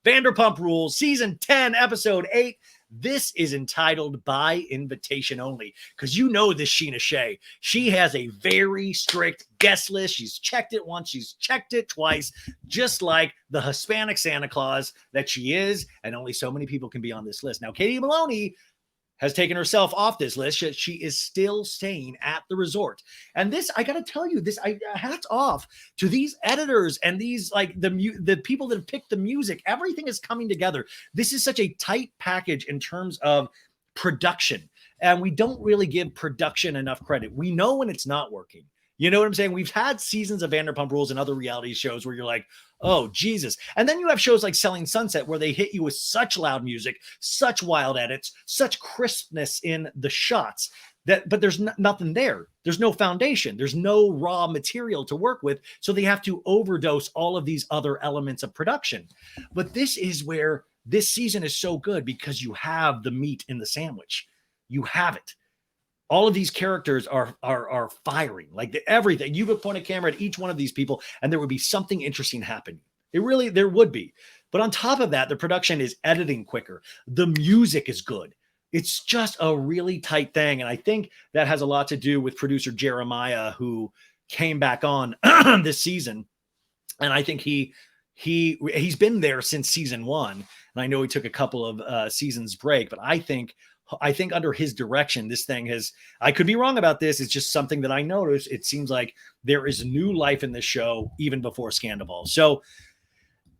Vanderpump Rules, Season 10, Episode 8. This is entitled By Invitation Only, because you know this Scheana Shay. She has a very strict guest list. She's checked it once. She's checked it twice, just like the Hispanic Santa Claus that she is, and only so many people can be on this list. Now, Katie Maloney has taken herself off this list. She is still staying at the resort. And this, I got to tell you, hats off to these editors and these, like, the people that have picked the music. Everything is coming together. This is such a tight package in terms of production. And we don't really give production enough credit. We know when it's not working. You know what I'm saying? We've had seasons of Vanderpump Rules and other reality shows where you're like, oh, Jesus. And then you have shows like Selling Sunset where they hit you with such loud music, such wild edits, such crispness in the shots, but there's nothing there. There's no foundation. There's no raw material to work with. So they have to overdose all of these other elements of production. But this is where this season is so good, because you have the meat in the sandwich. You have it. All of these characters are firing, like everything. You could point a camera at each one of these people and there would be something interesting happening. There would be. But on top of that, the production is editing quicker. The music is good. It's just a really tight thing. And I think that has a lot to do with producer Jeremiah, who came back on this season. And I think he's been there since season 1. And I know he took a couple of seasons break, but I think under his direction, this thing has, I could be wrong about this. It's just something that I noticed. It seems like there is new life in this show, even before Scandoval. So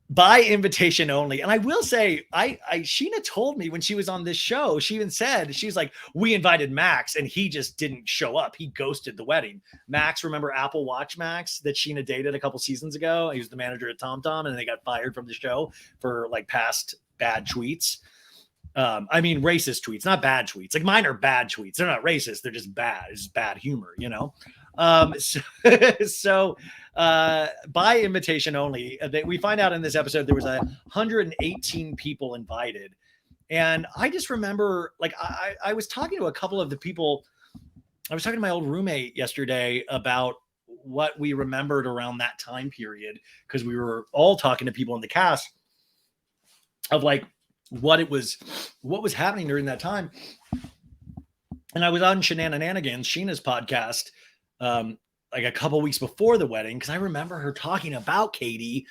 By Invitation Only. And I will say, Scheana told me when she was on this show, she even said, she's like, we invited Max and he just didn't show up. He ghosted the wedding. Max, remember Apple Watch Max that Scheana dated a couple seasons ago? He was the manager at TomTom and they got fired from the show for like past bad tweets. I mean, racist tweets, not bad tweets. Like, mine are bad tweets. They're not racist. They're just bad. It's bad humor, you know? So By Invitation Only, we find out in this episode, there was 118 people invited. And I just remember, like, I was talking to a couple of the people. I was talking to my old roommate yesterday about what we remembered around that time period, because we were all talking to people in the cast of, like, what was happening during that time. And I was on Shenanigans, Scheana's podcast, like a couple weeks before the wedding, because I remember her talking about Katie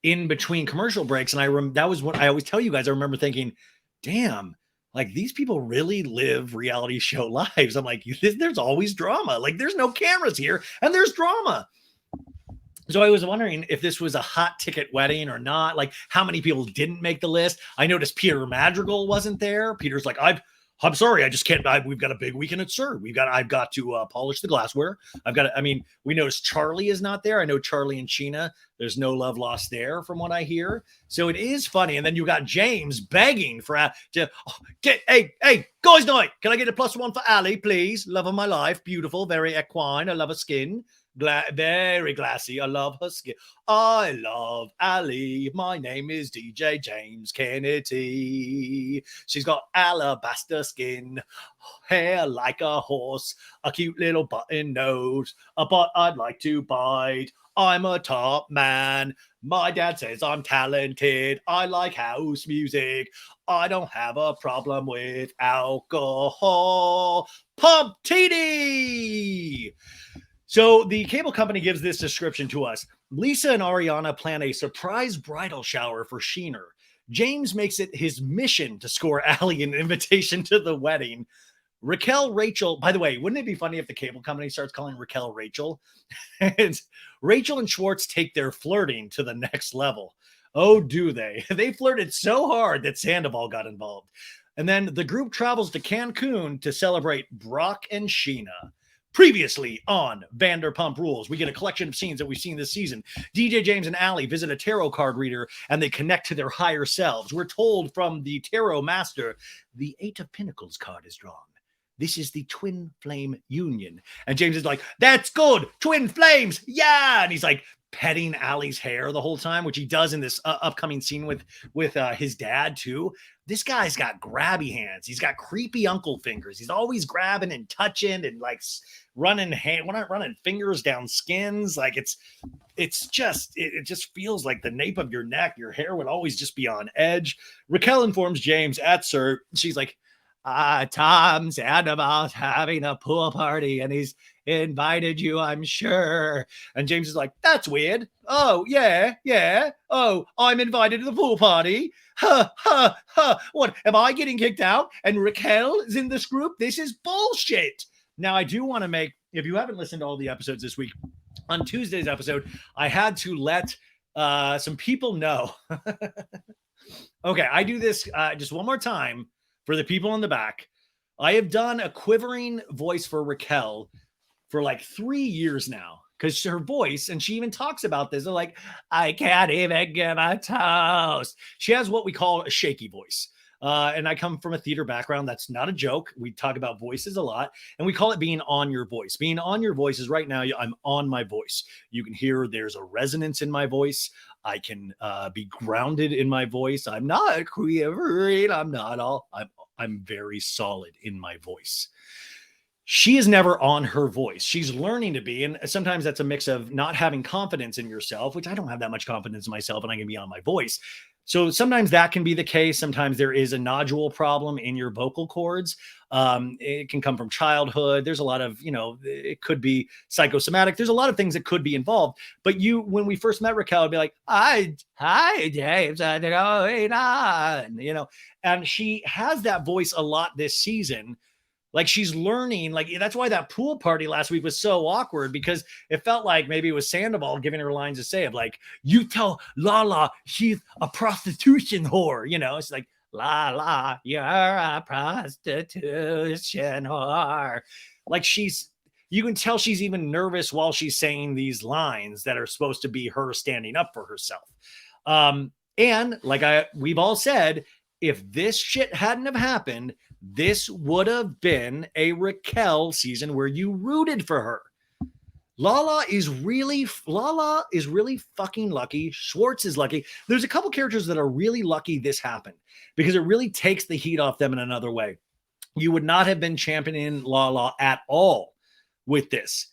in between commercial breaks. And that was what I always tell you guys. I remember thinking, damn, like, these people really live reality show lives. I'm like, there's always drama. Like, there's no cameras here and there's drama. So I was wondering if this was a hot ticket wedding or not. Like, how many people didn't make the list? I noticed Peter Madrigal wasn't there. Peter's like, I'm sorry, I just can't. We've got a big weekend at SUR. I've got to polish the glassware. We noticed Charlie is not there. I know Charlie and Scheana, there's no love lost there from what I hear. So it is funny. And then you got James begging for, hey, guys night. Can I get a +1 for Ali, please? Love of my life. Beautiful, very equine. I love her skin. Very glassy. I love her skin. I love Ali. My name is DJ James Kennedy. She's got alabaster skin, hair like a horse, a cute little button nose, a butt I'd like to bite. I'm a top man. My dad says I'm talented. I like house music. I don't have a problem with alcohol. Pump TD! So the cable company gives this description to us. Lisa and Ariana plan a surprise bridal shower for Scheana. James makes it his mission to score Ali an invitation to the wedding. Raquel, Rachel, by the way, wouldn't it be funny if the cable company starts calling Raquel Rachel? And Rachel and Schwartz take their flirting to the next level. Oh, do they? They flirted so hard that Sandoval got involved. And then the group travels to Cancun to celebrate Brock and Scheana. Previously on Vanderpump Rules, we get a collection of scenes that we've seen this season. DJ James and Ali visit a tarot card reader and they connect to their higher selves. We're told from the tarot master, the 8 of Pentacles card is drawn. This is the twin flame union. And James is like, that's good. Twin flames. Yeah. And he's like, petting Allie's hair the whole time, which he does in this upcoming scene with his dad too. This guy's got grabby hands. He's got creepy uncle fingers. He's always grabbing and touching and like running fingers down skins. Like it just feels like the nape of your neck. Your hair would always just be on edge. Raquel informs James at Sir. She's like, Tom Sandoval's having a pool party and he's invited you, I'm sure. And James is like, that's weird. Oh, yeah. Oh, I'm invited to the pool party. Ha. What, am I getting kicked out? And Raquel is in this group? This is bullshit. Now, I do want to make, if you haven't listened to all the episodes this week, on Tuesday's episode, I had to let some people know. Okay, I do this just one more time for the people in the back. I have done a quivering voice for Raquel for like 3 years now, because her voice, and she even talks about this, they're like, I can't even give a toast. She has what we call a shaky voice. And I come from a theater background. That's not a joke. We talk about voices a lot, and we call it being on your voice. Being on your voice is right now, I'm on my voice. You can hear there's a resonance in my voice. I can be grounded in my voice. I'm not quivering. I'm very solid in my voice. She is never on her voice. She's learning to be. And sometimes that's a mix of not having confidence in yourself, which I don't have that much confidence in myself, and I can be on my voice. So sometimes that can be the case. Sometimes there is a nodule problem in your vocal cords. It can come from childhood. There's a lot of, it could be psychosomatic. There's a lot of things that could be involved. But when we first met Raquel, I'd be like, hi, James, how's it going on? And she has that voice a lot this season. Like she's learning, like that's why that pool party last week was so awkward, because it felt like maybe it was Sandoval giving her lines to say of like, you tell Lala she's a prostitution whore. It's like, Lala, you're a prostitution whore. Like you can tell she's even nervous while she's saying these lines that are supposed to be her standing up for herself. And like we've all said, if this shit hadn't have happened, this would have been a Raquel season where you rooted for her. Lala is really fucking lucky. Schwartz is lucky. There's a couple characters that are really lucky this happened, because it really takes the heat off them in another way. You would not have been championing Lala at all with this.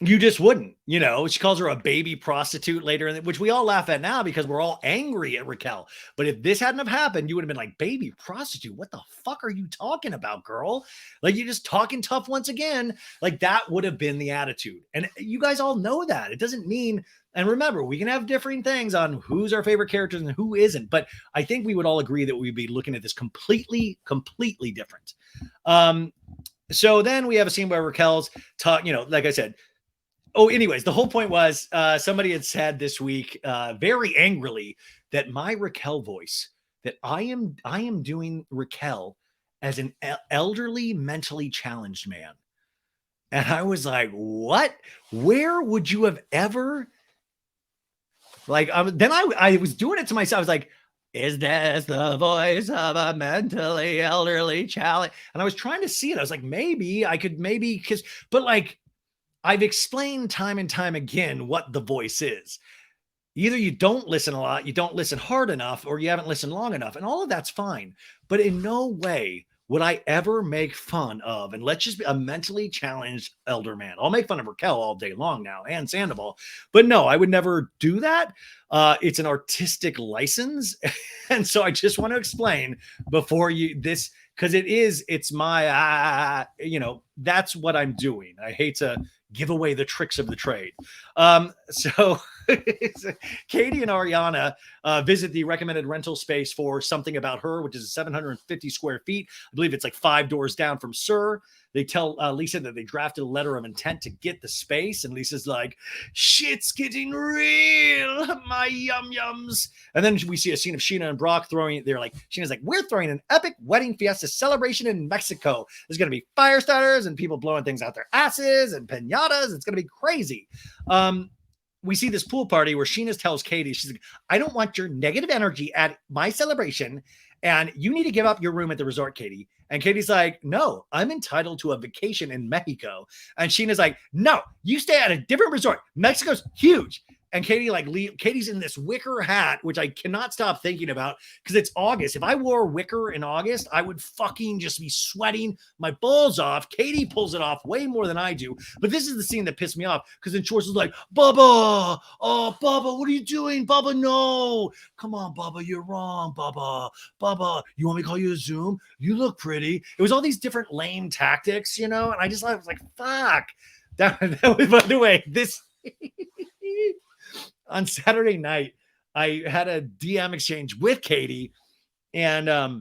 You just wouldn't, she calls her a baby prostitute later, which we all laugh at now because we're all angry at Raquel. But if this hadn't have happened, you would have been like, baby prostitute, what the fuck are you talking about, girl? Like, you're just talking tough once again. Like, that would have been the attitude. And you guys all know that. It doesn't mean, and remember, we can have differing things on who's our favorite characters and who isn't. But I think we would all agree that we'd be looking at this completely different. So then we have a scene where Raquel's like I said, anyways, the whole point was somebody had said this week very angrily that my Raquel voice, that I am doing Raquel as an elderly, mentally challenged man. And I was like, what? Where would you have ever? Like, then I was doing it to myself. I was like, is this the voice of a mentally elderly child? And I was trying to see it. I was like, maybe I could, but like, I've explained time and time again what the voice is. Either you don't listen a lot, you don't listen hard enough, or you haven't listened long enough. And all of that's fine. But in no way would I ever make fun of, and let's just be a mentally challenged elder man. I'll make fun of Raquel all day long now, and Sandoval. But no, I would never do that. It's an artistic license. And so I just want to explain before because it's my, that's what I'm doing. I hate to give away the tricks of the trade. So Katie and Ariana visit the recommended rental space for Something About Her, which is 750 square feet. I believe it's like 5 doors down from Sir. They tell Lisa that they drafted a letter of intent to get the space. And Lisa's like, shit's getting real, my yum-yums. And then we see a scene of Scheana and Brock Scheana's like, we're throwing an epic wedding fiesta celebration in Mexico. There's going to be fire starters and people blowing things out their asses and piñatas. It's going to be crazy. We see this pool party where Scheana tells Katie, she's like, I don't want your negative energy at my celebration, and you need to give up your room at the resort, Katie. And Katie's like, no, I'm entitled to a vacation in Mexico. And Sheena's like, no, you stay at a different resort. Mexico's huge. And Katie Katie's in this wicker hat, which I cannot stop thinking about because it's August. If I wore wicker in August, I would fucking just be sweating my balls off. Katie pulls it off way more than I do. But this is the scene that pissed me off because then Schwartz was like, Bubba, oh, Bubba, what are you doing? Bubba, no. Come on, Bubba, you're wrong, Bubba. Bubba, you want me to call you a Zoom? You look pretty. It was all these different lame tactics, you know? And I was like, fuck. That was, by the way, this... On Saturday night, I had a DM exchange with Katie, and I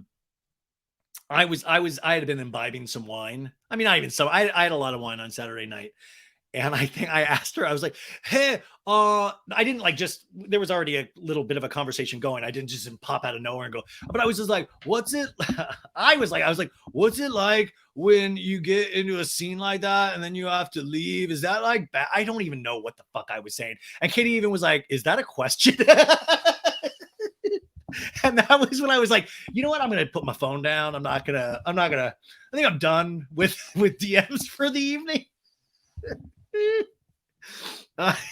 had been imbibing some wine. I mean, not even so. I had a lot of wine on Saturday night, and I think I asked her. I was like, "Hey, I didn't there was already a little bit of a conversation going. I didn't just pop out of nowhere and go. But I was just like, what's it? I was like, what's it like when you get into a scene like that and then you have to leave? Is that like bad? I don't even know what the fuck I was saying. And Katie even was like, is that a question? And that was when I was like, you know what? I'm going to put my phone down. I think I'm done with DMs for the evening.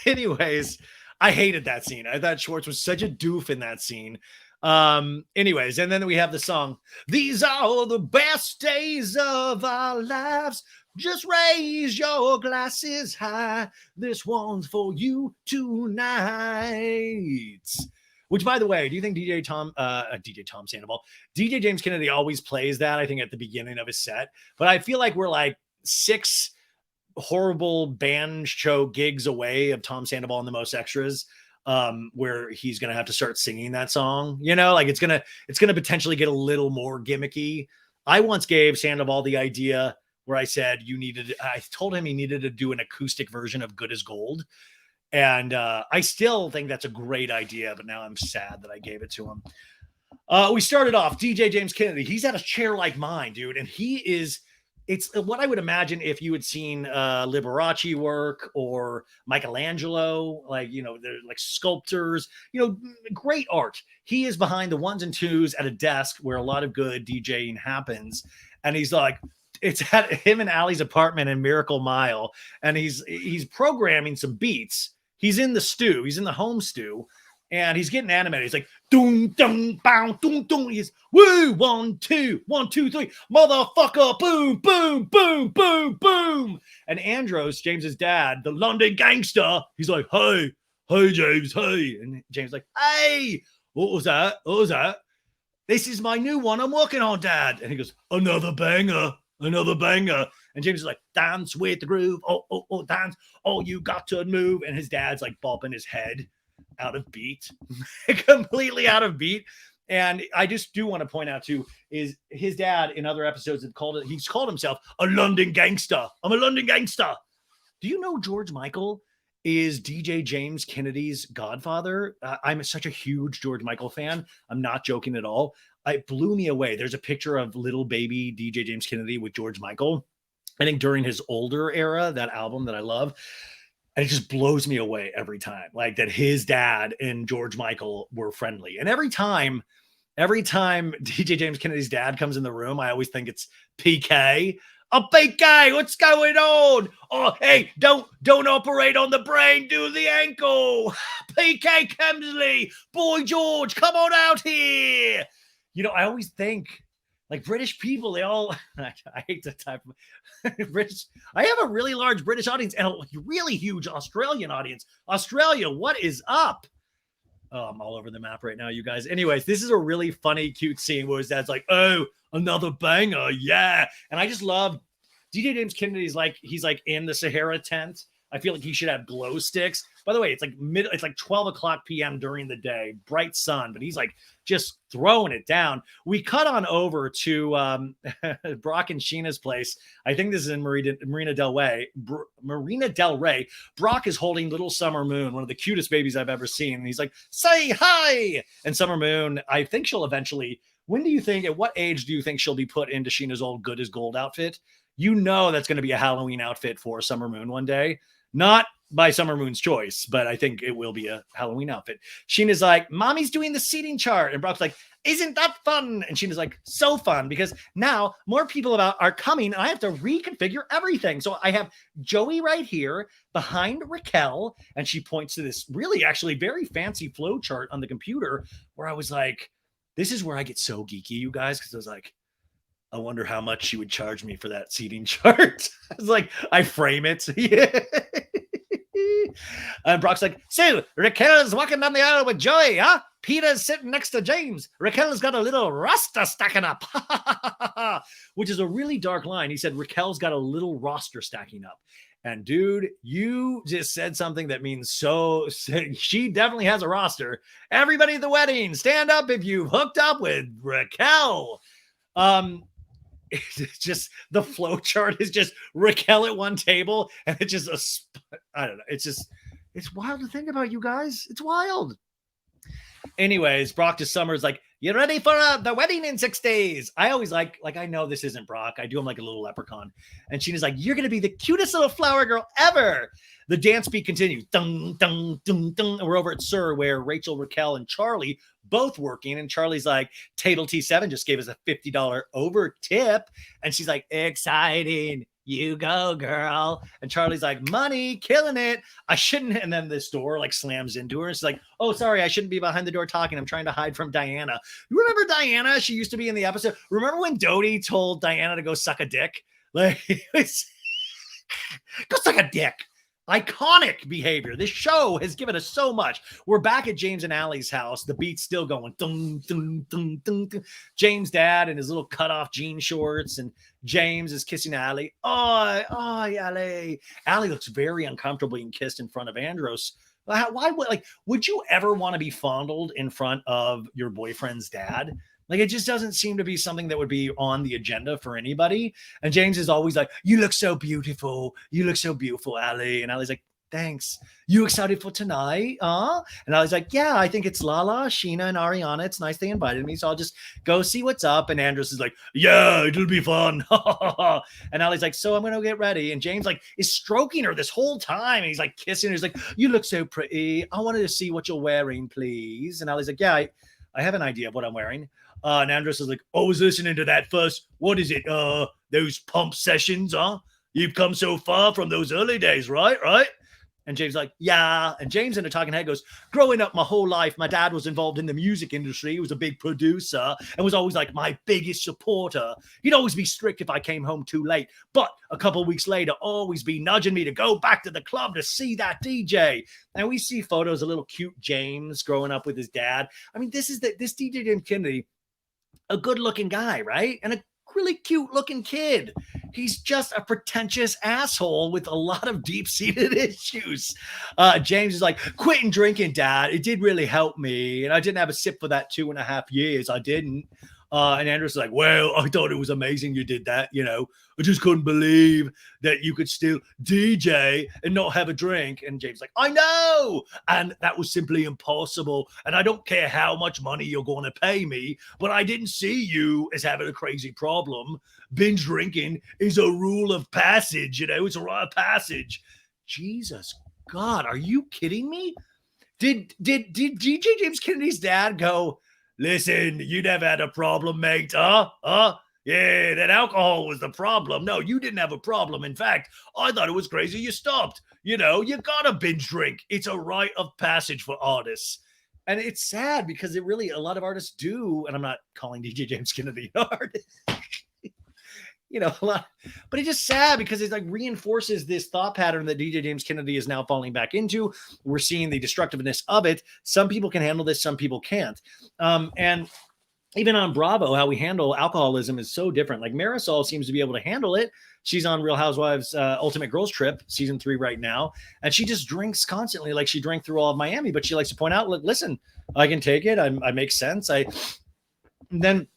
Anyways, I hated that scene. I thought Schwartz was such a doof in that scene. Anyways, and then we have the song, "These are the best days of our lives. Just raise your glasses high. This one's for you tonight." Which, by the way, do you think DJ Sandoval, DJ James Kennedy always plays that, I think, at the beginning of his set? But I feel like we're like 6 horrible band show gigs away of Tom Sandoval and the Most Extras, where he's going to have to start singing that song, you know, like it's going to potentially get a little more gimmicky. I once gave Sandoval the idea where I said, I told him he needed to do an acoustic version of Good as Gold. And I still think that's a great idea, but now I'm sad that I gave it to him. We started off DJ James Kennedy. He's at a chair like mine, dude. And it's what I would imagine if you had seen Liberace work or Michelangelo, like, you know, they're like sculptors, you know, great art. He is behind the 1s and 2s at a desk where a lot of good DJing happens. And he's like, it's at him and Allie's apartment in Miracle Mile. And he's programming some beats. He's in the stew. He's in the home stew. And he's getting animated. He's like, doom, doom, bow, doom, doom. He's woo, 1, 2, 1, 2, 3, motherfucker, boom, boom, boom, boom, boom. And Andros, James's dad, the London gangster, he's like, hey, James, hey. And James like, hey, what was that? This is my new one I'm working on, Dad. And he goes, another banger. And James is like, dance with the groove. Oh, dance. Oh, you got to move. And his dad's like bopping his head out of beat, completely out of beat. And I just do want to point out too, is his dad in other episodes he's called himself a London gangster. I'm a London gangster. Do you know George Michael is DJ James Kennedy's godfather? I'm such a huge George Michael fan. I'm not joking at all. It blew me away. There's a picture of little baby DJ James Kennedy with George Michael, I think during his older era, that album that I love. And it just blows me away every time, like that his dad and George Michael were friendly. And every time DJ James Kennedy's dad comes in the room, I always think it's PK. Oh, PK, what's going on? Oh, hey, don't operate on the brain, do the ankle. PK Kemsley, Boy George, come on out here. You know, I always think, like, British people, they all, I hate to type British. I have a really large British audience and a really huge Australian audience. Australia, what is up? Oh, I'm all over the map right now, you guys. Anyways, this is a really funny, cute scene where his dad's like, oh, another banger. Yeah. And I just love DJ James Kennedy's like, he's like in the Sahara tent. I feel like he should have glow sticks. By the way, it's like 12 o'clock p.m. during the day, bright sun, but he's like just throwing it down. We cut on over to Brock and Scheana's place. I think this is in Marina Del Rey. Brock is holding little Summer Moon, one of the cutest babies I've ever seen. And he's like, say hi. And Summer Moon, I think she'll eventually, at what age do you think she'll be put into Scheana's old Good as Gold outfit? You know that's going to be a Halloween outfit for Summer Moon one day. Not by Summer Moon's choice, but I think it will be a Halloween outfit. Scheana's like, Mommy's doing the seating chart. And Brock's like, isn't that fun? And Scheana's like, so fun, because now more people are coming and I have to reconfigure everything. So I have Joey right here behind Raquel. And she points to this really actually very fancy flow chart on the computer where I was like, this is where I get so geeky, you guys. Cause I was like, I wonder how much she would charge me for that seating chart. I was like, I frame it. Yeah. And Brock's like, so Raquel's walking down the aisle with Joey, huh? Peter's sitting next to James. Raquel's got a little roster stacking up, which is a really dark line. He said Raquel's got a little roster stacking up. And dude, you just said something that means so. She definitely has a roster. Everybody at the wedding, stand up if you've hooked up with Raquel. It's just the flow chart is just Raquel at one table, and it's just I don't know. It's wild to think about, you guys. It's wild. Anyways, Brock to Summer's like, you ready for the wedding in 6 days? I always like I know this isn't Brock. I do him like a little leprechaun. And Scheana's like, you're going to be the cutest little flower girl ever. The dance beat continues. Dung, dung, dung, dung. And we're over at Sir, where Rachel, Raquel, and Charlie both working. And Charlie's like, Table T7 just gave us a $50 over tip. And she's like, exciting. You go, girl. And Charlie's like, money, killing it. I shouldn't. And then this door like slams into her. It's like, oh, sorry, I shouldn't be behind the door talking. I'm trying to hide from Diana. You remember Diana? She used to be in the episode. Remember when Dodie told Diana to go suck a dick? Like, go suck a dick. Iconic behavior. This show has given us so much. We're back at James and Allie's house. The beat's still going. Dun, dun, dun, dun, dun. James' dad in his little cut-off jean shorts, and James is kissing Allie. Oh, Allie. Allie looks very uncomfortable being kissed in front of Andros. Why would you ever want to be fondled in front of your boyfriend's dad? Like, it just doesn't seem to be something that would be on the agenda for anybody. And James is always like, you look so beautiful. You look so beautiful, Allie. And Allie's like, thanks. You excited for tonight? And Allie's like, yeah, I think it's Lala, Scheana, and Ariana. It's nice they invited me. So I'll just go see what's up. And Andros is like, yeah, it'll be fun. And Allie's like, so I'm going to get ready. And James like is stroking her this whole time. And he's like kissing her. He's like, you look so pretty. I wanted to see what you're wearing, please. And Allie's like, yeah, I have an idea of what I'm wearing. And Andros is like, I was listening to that first. What is it? Those pump sessions, huh? You've come so far from those early days, right? Right? And James like, yeah. And James in a talking head goes, growing up my whole life, my dad was involved in the music industry. He was a big producer and was always like my biggest supporter. He'd always be strict if I came home too late. But a couple of weeks later, always be nudging me to go back to the club to see that DJ. And we see photos of little cute James growing up with his dad. I mean, this DJ James Kennedy, a good looking guy, right? And a really cute looking kid. He's just a pretentious asshole with a lot of deep-seated issues. James is like, quitting drinking, Dad. It did really help me. And I didn't have a sip for that 2.5 years. I didn't. And Andros is like, well, I thought it was amazing you did that. You know, I just couldn't believe that you could still DJ and not have a drink. And James is like, I know. And that was simply impossible. And I don't care how much money you're going to pay me, but I didn't see you as having a crazy problem. Binge drinking is a rule of passage. You know, it's a rite of passage. Jesus God, are you kidding me? Did DJ James Kennedy's dad go, listen, you never had a problem, mate, huh? Yeah, that alcohol was the problem. No, you didn't have a problem. In fact, I thought it was crazy you stopped. You know, you gotta binge drink. It's a rite of passage for artists. And it's sad because it really, a lot of artists do, and I'm not calling DJ James Kennedy an artist. You know, a lot, but it's just sad because it like reinforces this thought pattern that DJ James Kennedy is now falling back into. We're seeing the destructiveness of it. Some people can handle this, some people can't. And even on Bravo, how we handle alcoholism is so different. Like Marisol seems to be able to handle it. She's on Real Housewives Ultimate Girls Trip, season 3 right now. And she just drinks constantly. Like she drank through all of Miami, but she likes to point out, look, listen, I can take it. I make sense. Then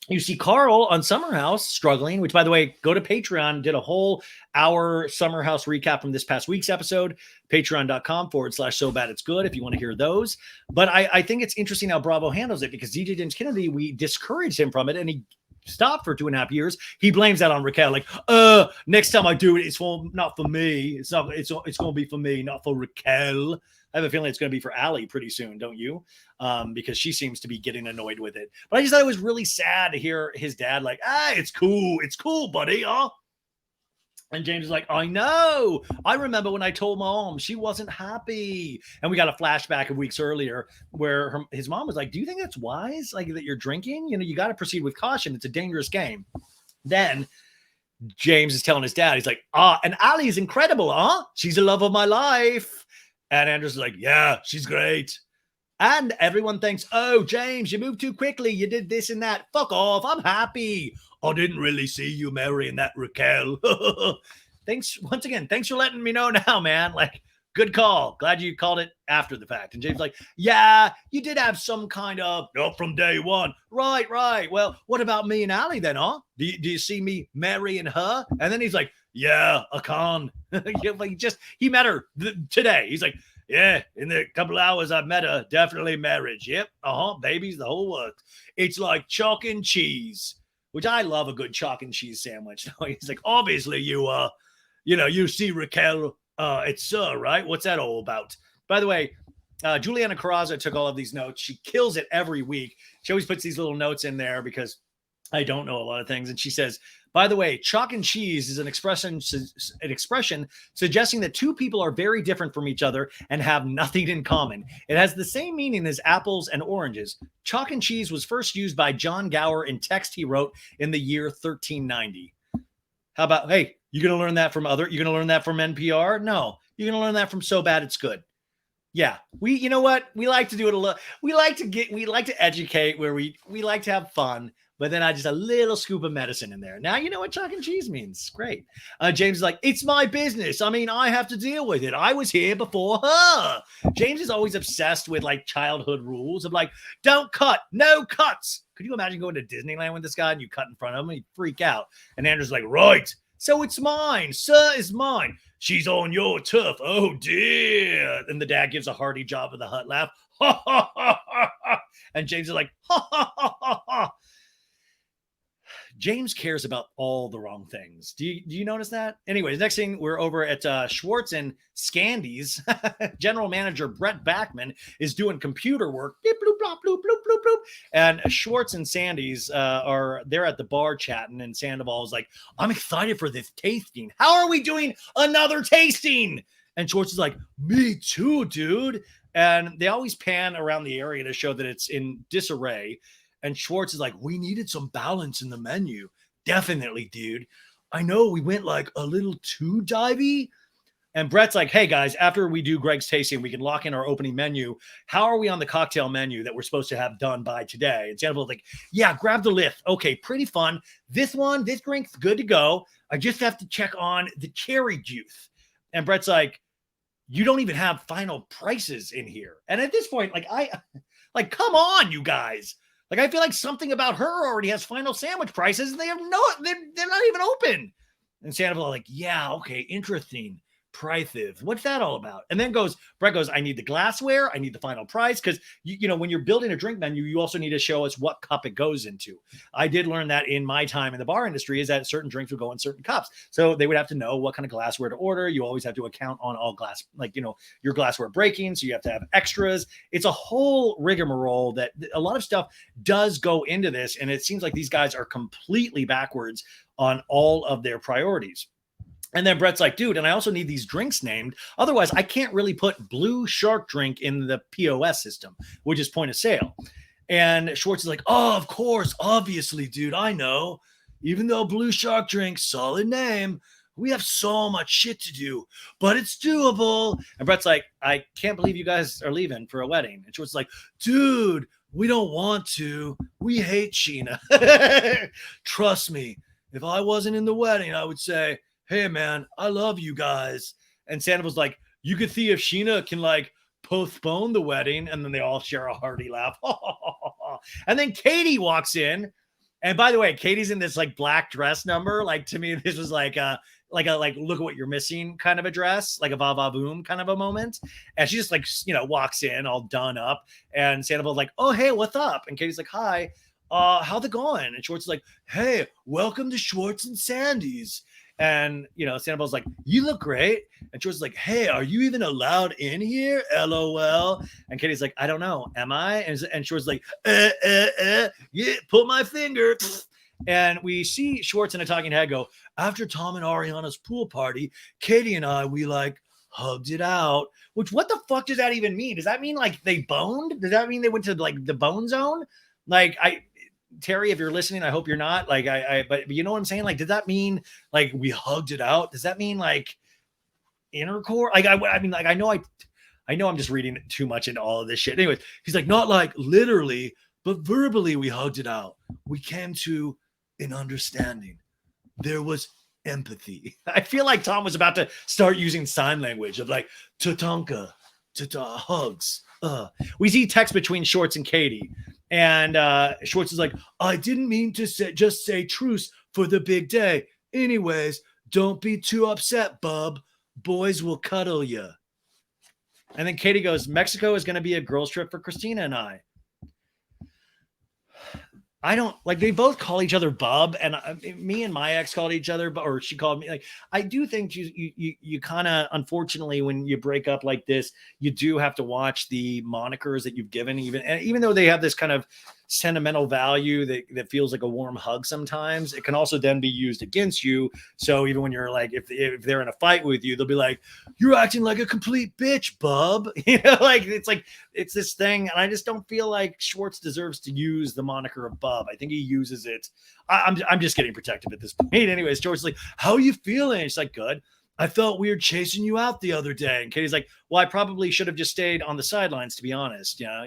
you see Carl on Summer House struggling, which, by the way, go to Patreon, did a whole hour Summer House recap from this past week's episode, patreon.com/so-bad-it's-good if you want to hear those. But I think it's interesting how Bravo handles it because DJ James Kennedy, we discouraged him from it, and he stopped for 2.5 years. He blames that on Raquel. Like, next time I do it, it's not for me. It's going to be for me, not for Raquel. I have a feeling it's going to be for Allie pretty soon, don't you? Because she seems to be getting annoyed with it. But I just thought it was really sad to hear his dad like, it's cool, buddy, huh? And James is like, I know. I remember when I told mom, she wasn't happy. And we got a flashback of weeks earlier where his mom was like, do you think that's wise? Like that you're drinking? You got to proceed with caution. It's a dangerous game. Then James is telling his dad, he's like, and Allie's incredible, huh? She's the love of my life. And Andrew's like, yeah, she's great. And everyone thinks, oh, James, you moved too quickly. You did this and that. Fuck off. I'm happy. I didn't really see you marrying that Raquel. Thanks for letting me know now, man. Like, good call. Glad you called it after the fact. And James like, yeah, you did have some kind of, not from day one. Right. Well, what about me and Allie then, huh? Do you see me marrying her? And then he's like, yeah, I can. He met her today. He's like, yeah, in the couple of hours I met her, definitely marriage. Yep, babies, the whole works. It's like chalk and cheese, which I love a good chalk and cheese sandwich. He's like, obviously you see Raquel, it's Sir, right? What's that all about? By the way, Juliana Carrazza took all of these notes. She kills it every week. She always puts these little notes in there because I don't know a lot of things. And she says, by the way, chalk and cheese is an expression suggesting that two people are very different from each other and have nothing in common. It has the same meaning as apples and oranges. Chalk and cheese was first used by John Gower in text he wrote in the year 1390. How about, hey, you're going to learn that from NPR? No, you're going to learn that from So Bad It's Good. Yeah, you know what? We like to do it a little. We like to educate where we like to have fun. But then I just a little scoop of medicine in there. Now you know what chalk and cheese means. Great. James is like, it's my business. I mean, I have to deal with it. I was here before her. James is always obsessed with like childhood rules of like, don't cut, no cuts. Could you imagine going to Disneyland with this guy and you cut in front of him? He'd freak out. And Andrew's like, right. So it's mine. Sir is mine. She's on your turf. Oh dear. And the dad gives a hearty Jabba the Hutt laugh. Ha ha ha ha ha. And James is like, ha ha ha ha ha. James cares about all the wrong things. Do you notice that? Anyways, next thing, we're over at Schwartz and Scandy's. General manager Brett Backman is doing computer work. Beep, bloop, blop, bloop, bloop, bloop, bloop. And Schwartz and Sandy's they're at the bar chatting, and Sandoval is like, I'm excited for this tasting. How are we doing another tasting? And Schwartz is like, me too, dude. And they always pan around the area to show that it's in disarray. And Schwartz is like, we needed some balance in the menu. Definitely, dude. I know we went like a little too divey. And Brett's like, hey, guys, after we do Greg's tasting, we can lock in our opening menu. How are we on the cocktail menu that we're supposed to have done by today? And Sandoval's like, yeah, grab the lift. Okay, pretty fun. This drink's good to go. I just have to check on the cherry juice. And Brett's like, you don't even have final prices in here. And at this point, come on, you guys. Like, I feel like something about her already has final sandwich prices, and they're not even open. And Sandoval like, yeah, okay, interesting. Prices. What's that all about? And then Brett goes, I need the glassware. I need the final price. Because, when you're building a drink menu, you also need to show us what cup it goes into. I did learn that in my time in the bar industry is that certain drinks would go in certain cups. So they would have to know what kind of glassware to order. You always have to account on all glass, your glassware breaking. So you have to have extras. It's a whole rigmarole that a lot of stuff does go into this. And it seems like these guys are completely backwards on all of their priorities. And then Brett's like, dude, and I also need these drinks named. Otherwise, I can't really put Blue Shark drink in the POS system, which is point of sale. And Schwartz is like, oh, of course, obviously, dude, I know. Even though Blue Shark drink, solid name, we have so much shit to do, but it's doable. And Brett's like, I can't believe you guys are leaving for a wedding. And Schwartz is like, dude, we don't want to. We hate Scheana. Trust me, if I wasn't in the wedding, I would say, hey, man, I love you guys. And Sandoval's like, you could see if Scheana can, postpone the wedding. And then they all share a hearty laugh. And then Katie walks in. And by the way, Katie's in this, black dress number. To me, this was like look at what you're missing kind of a dress, like a va-va-boom kind of a moment. And she just, walks in all done up. And Sandoval's like, oh, hey, what's up? And Katie's like, hi. how's it going? And Schwartz is like, hey, welcome to Schwartz and Sandy's. And, Sandoval's like, you look great. And Schwartz is like, hey, are you even allowed in here? LOL. And Katie's like, I don't know. Am I? And Schwartz is like, yeah, put my finger. And we see Schwartz in a talking head go, after Tom and Ariana's pool party, Katie and I, we like hugged it out. Which, what the fuck does that even mean? Does that mean like they boned? Does that mean they went to like the bone zone? Like, Terry, if you're listening, I hope you're not. Like, but you know what I'm saying? Like, did that mean like we hugged it out? Does that mean like intercourse? Like, I mean, like, I know I'm just reading too much into all of this shit. Anyways, he's like, not like literally, but verbally we hugged it out. We came to an understanding. There was empathy. I feel like Tom was about to start using sign language of like Tatanka, hugs. We see text between Schwartz and Katie, and Schwartz is like, I didn't mean to just say truce for the big day. Anyways, don't be too upset, bub. Boys will cuddle you. And then Katie goes, Mexico is going to be a girls trip for Christina and I. I don't like, they both call each other bub, and me and my ex called each other, or she called me. Like, I do think you kind of, unfortunately, when you break up like this, you do have to watch the monikers that you've given, even though they have this kind of sentimental value that feels like a warm hug sometimes, it can also then be used against you. So even when you're like, if they're in a fight with you, they'll be like, you're acting like a complete bitch, bub. Like it's this thing. And I just don't feel like Schwartz deserves to use the moniker of bub. I think he uses it. I'm just getting protective at this point. Anyways, George's like, how are you feeling? She's like, good. I felt weird chasing you out the other day. And Katie's like, well, I probably should have just stayed on the sidelines, to be honest. Yeah,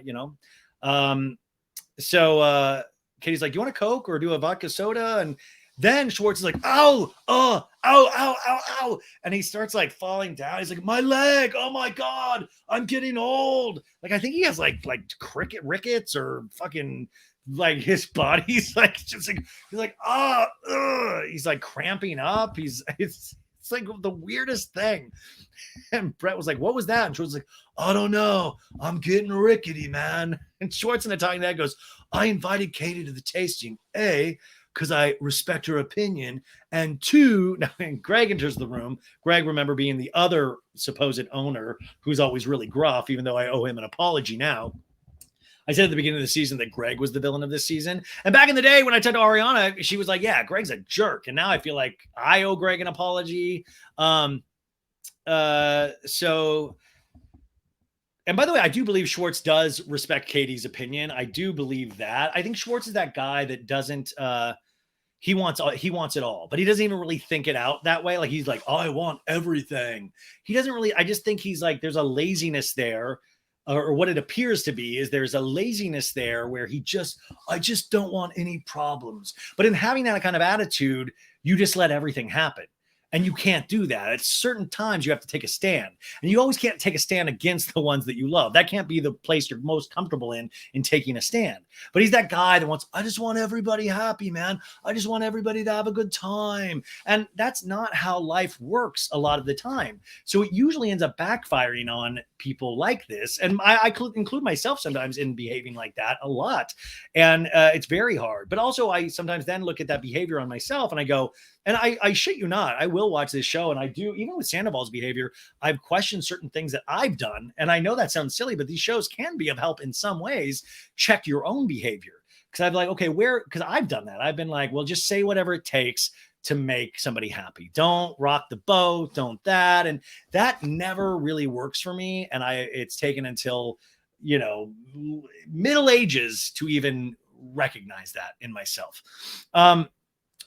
So Katie's like, you want a Coke or do a vodka soda? And then Schwartz is like, ow, ow, ow, ow, ow. And he starts like falling down. He's like, my leg. Oh my God, I'm getting old. Like, I think he has like rickets or fucking like his body's like, just like, he's like, he's like cramping up. It's like the weirdest thing. And Brett was like, what was that? And Schwartz was like, I don't know. I'm getting rickety, man. And Schwartz in a talking that goes, I invited Katie to the tasting, A, because I respect her opinion. And two, now Greg enters the room. Greg, remember, being the other supposed owner who's always really gruff, even though I owe him an apology now. I said at the beginning of the season that Greg was the villain of this season. And back in the day when I talked to Ariana, she was like, yeah, Greg's a jerk. And now I feel like I owe Greg an apology. And by the way, I do believe Schwartz does respect Katie's opinion. I do believe that. I think Schwartz is that guy that doesn't, he wants it all, but he doesn't even really think it out that way. Like, he's like, I want everything. He doesn't really, I just think he's like, there's a laziness there, or what it appears to be is there's a laziness there where I just don't want any problems. But in having that kind of attitude, you just let everything happen. And you can't do that. At certain times, you have to take a stand. And you always can't take a stand against the ones that you love. That can't be the place you're most comfortable in taking a stand. But he's that guy that wants, I just want everybody happy, man. I just want everybody to have a good time. And that's not how life works a lot of the time. So it usually ends up backfiring on people like this. And I include myself sometimes in behaving like that a lot. And it's very hard. But also, I sometimes then look at that behavior on myself and I go, and I shit you not, I will watch this show, and I do, even with Sandoval's behavior, I've questioned certain things that I've done. And I know that sounds silly, but these shows can be of help in some ways. Check your own behavior. Because I've like, okay, because I've done that. I've been like, well, just say whatever it takes to make somebody happy. Don't rock the boat, don't that. And that never really works for me. And it's taken until, middle ages to even recognize that in myself.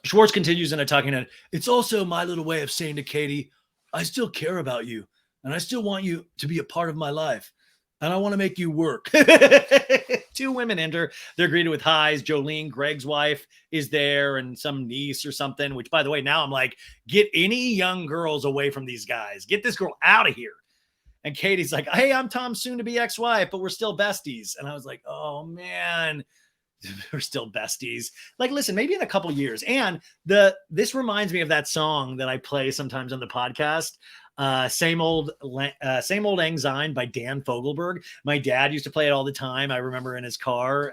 Schwartz continues in a talking head. It's also my little way of saying to Katie, I still care about you, and I still want you to be a part of my life, and I want to make you work. Two women enter. They're greeted with highs. Jolene, Greg's wife, is there, and some niece or something, which, by the way, now I'm like, get any young girls away from these guys. Get this girl out of here. And Katie's like, hey, I'm Tom's soon-to-be ex-wife, but we're still besties. And I was like, oh, man. We're still besties. Like, listen, maybe in a couple years. And this reminds me of that song that I play sometimes on the podcast. Same Old Lang Syne by Dan Fogelberg. My dad used to play it all the time. I remember in his car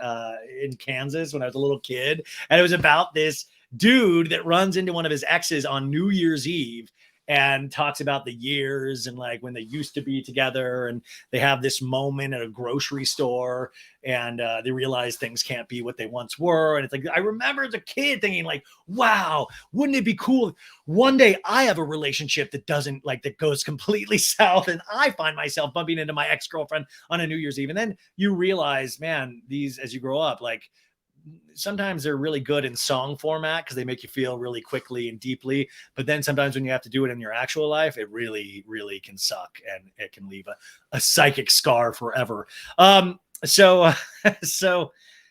in Kansas when I was a little kid. And it was about this dude that runs into one of his exes on New Year's Eve and talks about the years and like when they used to be together, and they have this moment at a grocery store, and they realize things can't be what they once were. And it's like, I remember as a kid thinking like, wow, wouldn't it be cool one day I have a relationship that doesn't like, that goes completely south, and I find myself bumping into my ex-girlfriend on a New Year's Eve. And then you realize, man, these, as you grow up, like sometimes they're really good in song format because they make you feel really quickly and deeply. But then sometimes when you have to do it in your actual life, it really, really can suck, and it can leave a psychic scar forever. So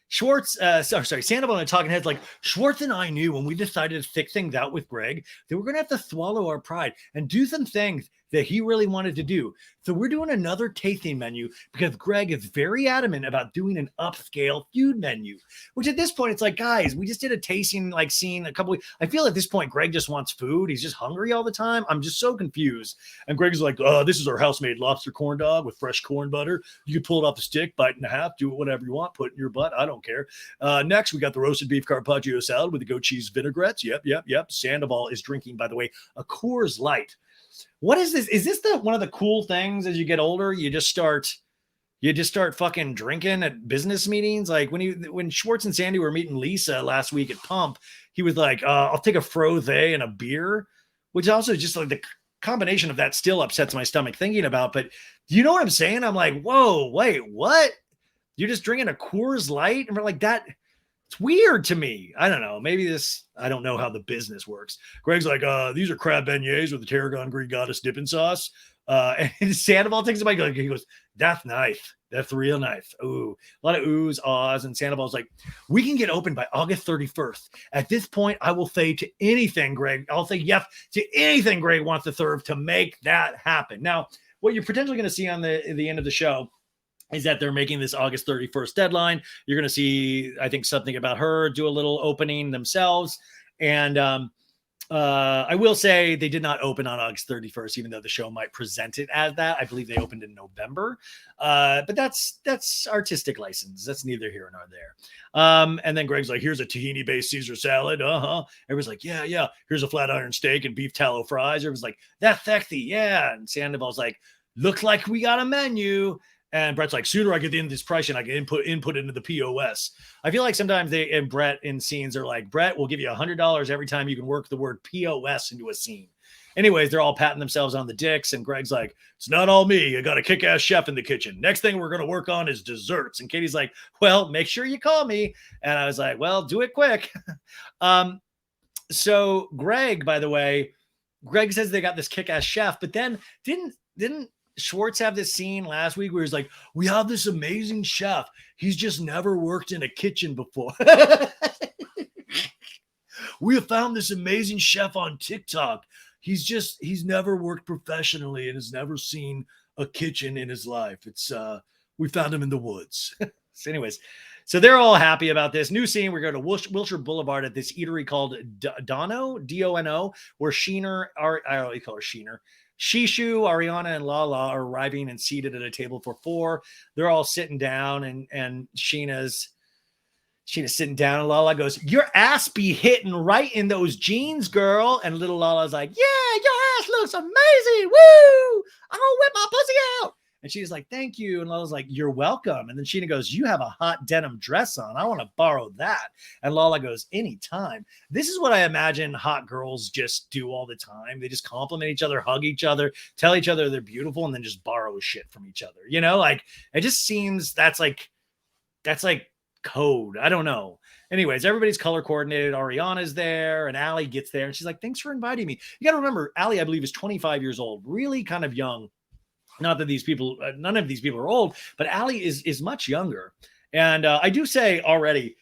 Schwartz, sorry, Sandoval and Talking Heads, like, Schwartz and I knew when we decided to thick things out with Greg that we're going to have to swallow our pride and do some things that he really wanted to do. So we're doing another tasting menu because Greg is very adamant about doing an upscale food menu, which at this point, it's like, guys, we just did a tasting like scene a couple weeks. I feel at this point, Greg just wants food. He's just hungry all the time. I'm just so confused. And Greg's like, this is our house-made lobster corn dog with fresh corn butter. You can pull it off the stick, bite it in half, do it whatever you want, put it in your butt. I don't care. Next, we got the roasted beef carpaccio salad with the goat cheese vinaigrettes. Yep. Sandoval is drinking, by the way, a Coors Light. What is this? Is this one of the cool things as you get older? You just start fucking drinking at business meetings. Like when Schwartz and Sandy were meeting Lisa last week at Pump, he was like, I'll take a frothe and a beer, which also just like the combination of that still upsets my stomach thinking about. But do you know what I'm saying? I'm like, whoa, wait, what? You're just drinking a Coors Light? And we're like, that. It's weird to me. I don't know. Maybe I don't know how the business works. Greg's like, these are crab beignets with the tarragon Greek goddess dipping sauce. And Sandoval takes a bite. He goes, that's nice. That's real nice. Ooh, a lot of oohs, ahs. And Sandoval's like, we can get open by August 31st. At this point, I will say to anything, Greg, I'll say yes to anything Greg wants to serve to make that happen. Now, what you're potentially going to see on the end of the show is that they're making this August 31st deadline. You're going to see, I think, something about her do a little opening themselves. And I will say they did not open on August 31st, even though the show might present it as that. I believe they opened in November. But that's artistic license. That's neither here nor there. And then Greg's like, here's a tahini-based Caesar salad. Everyone's like, yeah. Here's a flat iron steak and beef tallow fries. Everyone's like, that's sexy. Yeah. And Sandoval's like, looks like we got a menu. And Brett's like, sooner I get in this price and I can input into the POS. I feel like sometimes Brett in scenes are like, Brett, we'll give you $100 every time you can work the word POS into a scene. Anyways, they're all patting themselves on the dicks. And Greg's like, it's not all me. I got a kick-ass chef in the kitchen. Next thing we're going to work on is desserts. And Katie's like, well, make sure you call me. And I was like, well, do it quick. So Greg, by the way, Greg says they got this kick-ass chef, but then didn't Schwartz have this scene last week where he's like, we have this amazing chef. He's just never worked in a kitchen before. We have found this amazing chef on TikTok. He's never worked professionally and has never seen a kitchen in his life. We found him in the woods. So anyways, so they're all happy about this new scene. We're going to Wilshire Boulevard at this eatery called Dono, D-O-N-O, where Scheana, I already call her Scheana, Shishu, Ariana, and Lala are arriving and seated at a table for four. They're all sitting down, and Scheana's sitting down, and Lala goes, your ass be hitting right in those jeans, girl. And little Lala's like, yeah, your ass looks amazing. Woo! I'm gonna whip my pussy out. And she's like, thank you. And Lala's like, you're welcome. And then Scheana goes, you have a hot denim dress on. I want to borrow that. And Lala goes, anytime. This is what I imagine hot girls just do all the time. They just compliment each other, hug each other, tell each other they're beautiful, and then just borrow shit from each other. You know, like it just seems that's like code. I don't know. Anyways, everybody's color coordinated. Ariana's there and Allie gets there and she's like, thanks for inviting me. You got to remember, Allie, I believe, is 25 years old, really kind of young. Not that these people, none of these people are old, but Allie is much younger. And I do say already,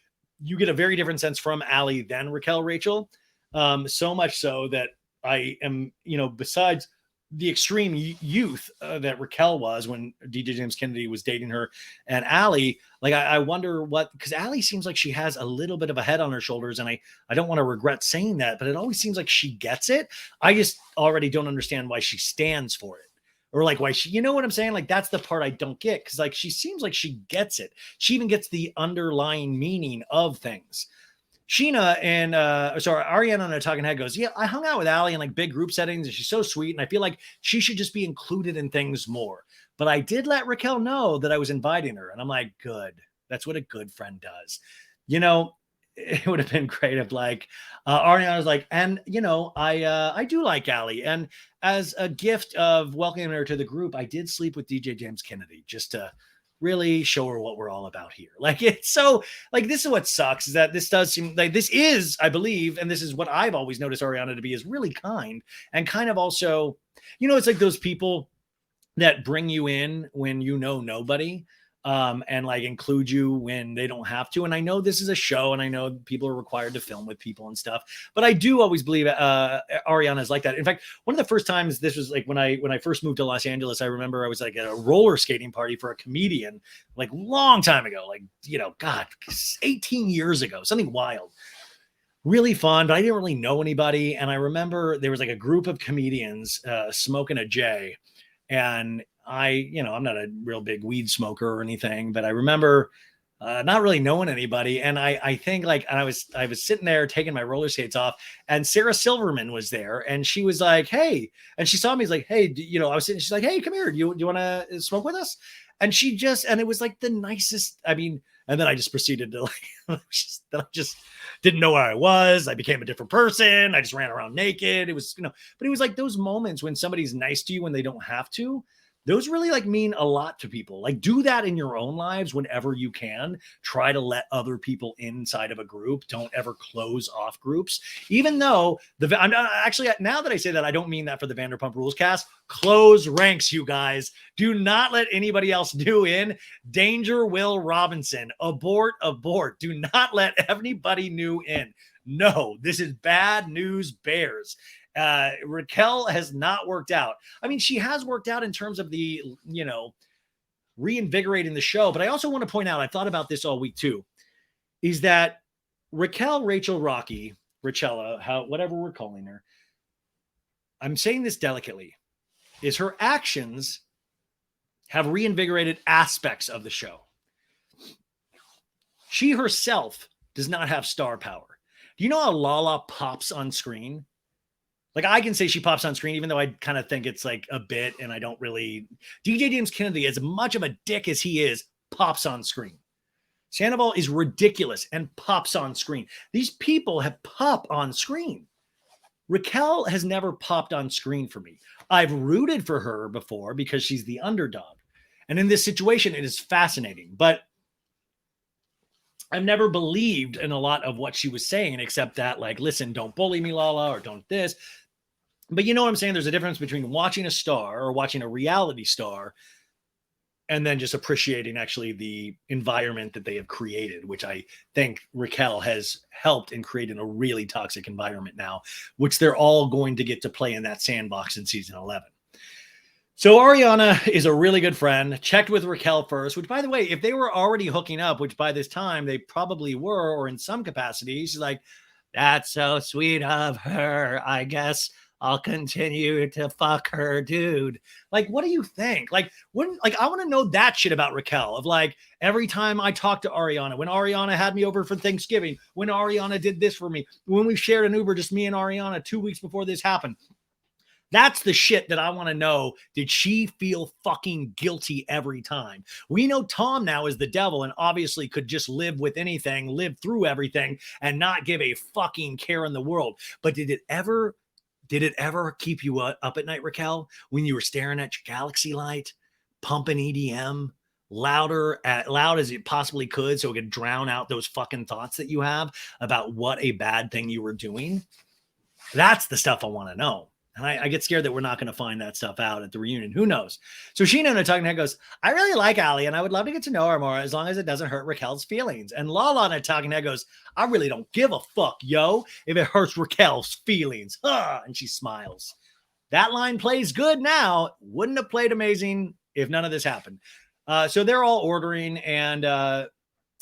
you get a very different sense from Allie than Raquel Rachel. So much so that I am, besides the extreme youth that Raquel was when DJ James Kennedy was dating her, and Allie, like I wonder what, because Allie seems like she has a little bit of a head on her shoulders, and I don't want to regret saying that, but it always seems like she gets it. I just already don't understand why she stands for it. Or like why she, you know what I'm saying? Like that's the part I don't get, because like she seems like she gets it. She even gets the underlying meaning of things. Scheana and Ariana on a talking head goes, yeah, I hung out with Allie in like big group settings and she's so sweet. And I feel like she should just be included in things more. But I did let Raquel know that I was inviting her. And I'm like, good. That's what a good friend does. You know, it would have been great if like Ariana was like, and you know, I do like Allie. And as a gift of welcoming her to the group, I did sleep with DJ James Kennedy just to really show her what we're all about here. Like it's so like, this is what sucks, is that this does seem like this is, I believe, and this is what I've always noticed Ariana to be, is really kind and kind of also, you know, it's like those people that bring you in when you know nobody, and like include you when they don't have to. And I know this is a show and I know people are required to film with people and stuff, but I do always believe Ariana is like that. In fact, one of the first times, this was like when I first moved to Los Angeles, I remember I was like at a roller skating party for a comedian, like long time ago, like, you know, God, 18 years ago, something wild. Really fun, but I didn't really know anybody. And I remember there was like a group of comedians smoking a J. And you know, I'm not a real big weed smoker or anything, but I remember not really knowing anybody. And I think like, and I was sitting there taking my roller skates off, and Sarah Silverman was there, and she was like, hey, and she saw me, she's like, hey, you know, I was sitting, she's like, hey, come here. Do you want to smoke with us? And she just, and it was like the nicest, I mean, and then I just proceeded to like, I just didn't know where I was. I became a different person. I just ran around naked. It was, you know, but it was like those moments when somebody's nice to you when they don't have to. Those really like mean a lot to people. Like do that in your own lives whenever you can. Try to let other people inside of a group. Don't ever close off groups. Even though I'm not, actually, now that I say that, I don't mean that for the Vanderpump Rules cast. Close ranks, you guys. Do not let anybody else do in. Danger Will Robinson. Abort, abort. Do not let anybody new in. No, this is bad news bears. Raquel has not worked out. I mean, she has worked out in terms of the, you know, reinvigorating the show. But I also want to point out, I thought about this all week too, is that Raquel, Rachel, Rocky, Rachella, whatever we're calling her, I'm saying this delicately, is her actions have reinvigorated aspects of the show. She herself does not have star power. Do you know how Lala pops on screen? Like I can say she pops on screen, even though I kind of think it's like a bit, and I don't really. DJ James Kennedy, as much of a dick as he is, pops on screen. Sandoval is ridiculous and pops on screen. These people have pop on screen. Raquel has never popped on screen for me. I've rooted for her before because she's the underdog. And in this situation, it is fascinating. But I've never believed in a lot of what she was saying, except that, like, listen, don't bully me, Lala, or don't this. But you know what I'm saying? There's a difference between watching a star or watching a reality star and then just appreciating actually the environment that they have created, which I think Raquel has helped in creating a really toxic environment now, which they're all going to get to play in that sandbox in season 11. So Ariana is a really good friend, checked with Raquel first, which, by the way, if they were already hooking up, which by this time they probably were, or in some capacity, she's like, that's so sweet of her. I guess I'll continue to fuck her, dude. Like, what do you think? Like, I want to know that shit about Raquel, of like, every time I talk to Ariana, when Ariana had me over for Thanksgiving, when Ariana did this for me, when we shared an Uber, just me and Ariana 2 weeks before this happened. That's the shit that I want to know. Did she feel fucking guilty every time? We know Tom now is the devil and obviously could just live with anything, live through everything, and not give a fucking care in the world. But did it ever keep you up at night, Raquel, when you were staring at your Galaxy light, pumping EDM loud as it possibly could so it could drown out those fucking thoughts that you have about what a bad thing you were doing? That's the stuff I want to know. And I get scared that we're not going to find that stuff out at the reunion. Who knows? So Scheana in a talking head goes, I really like Allie, and I would love to get to know her more as long as it doesn't hurt Raquel's feelings. And Lala in a talking head goes, I really don't give a fuck, yo, if it hurts Raquel's feelings. And she smiles. That line plays good now. Wouldn't have played amazing if none of this happened. So they're all ordering, and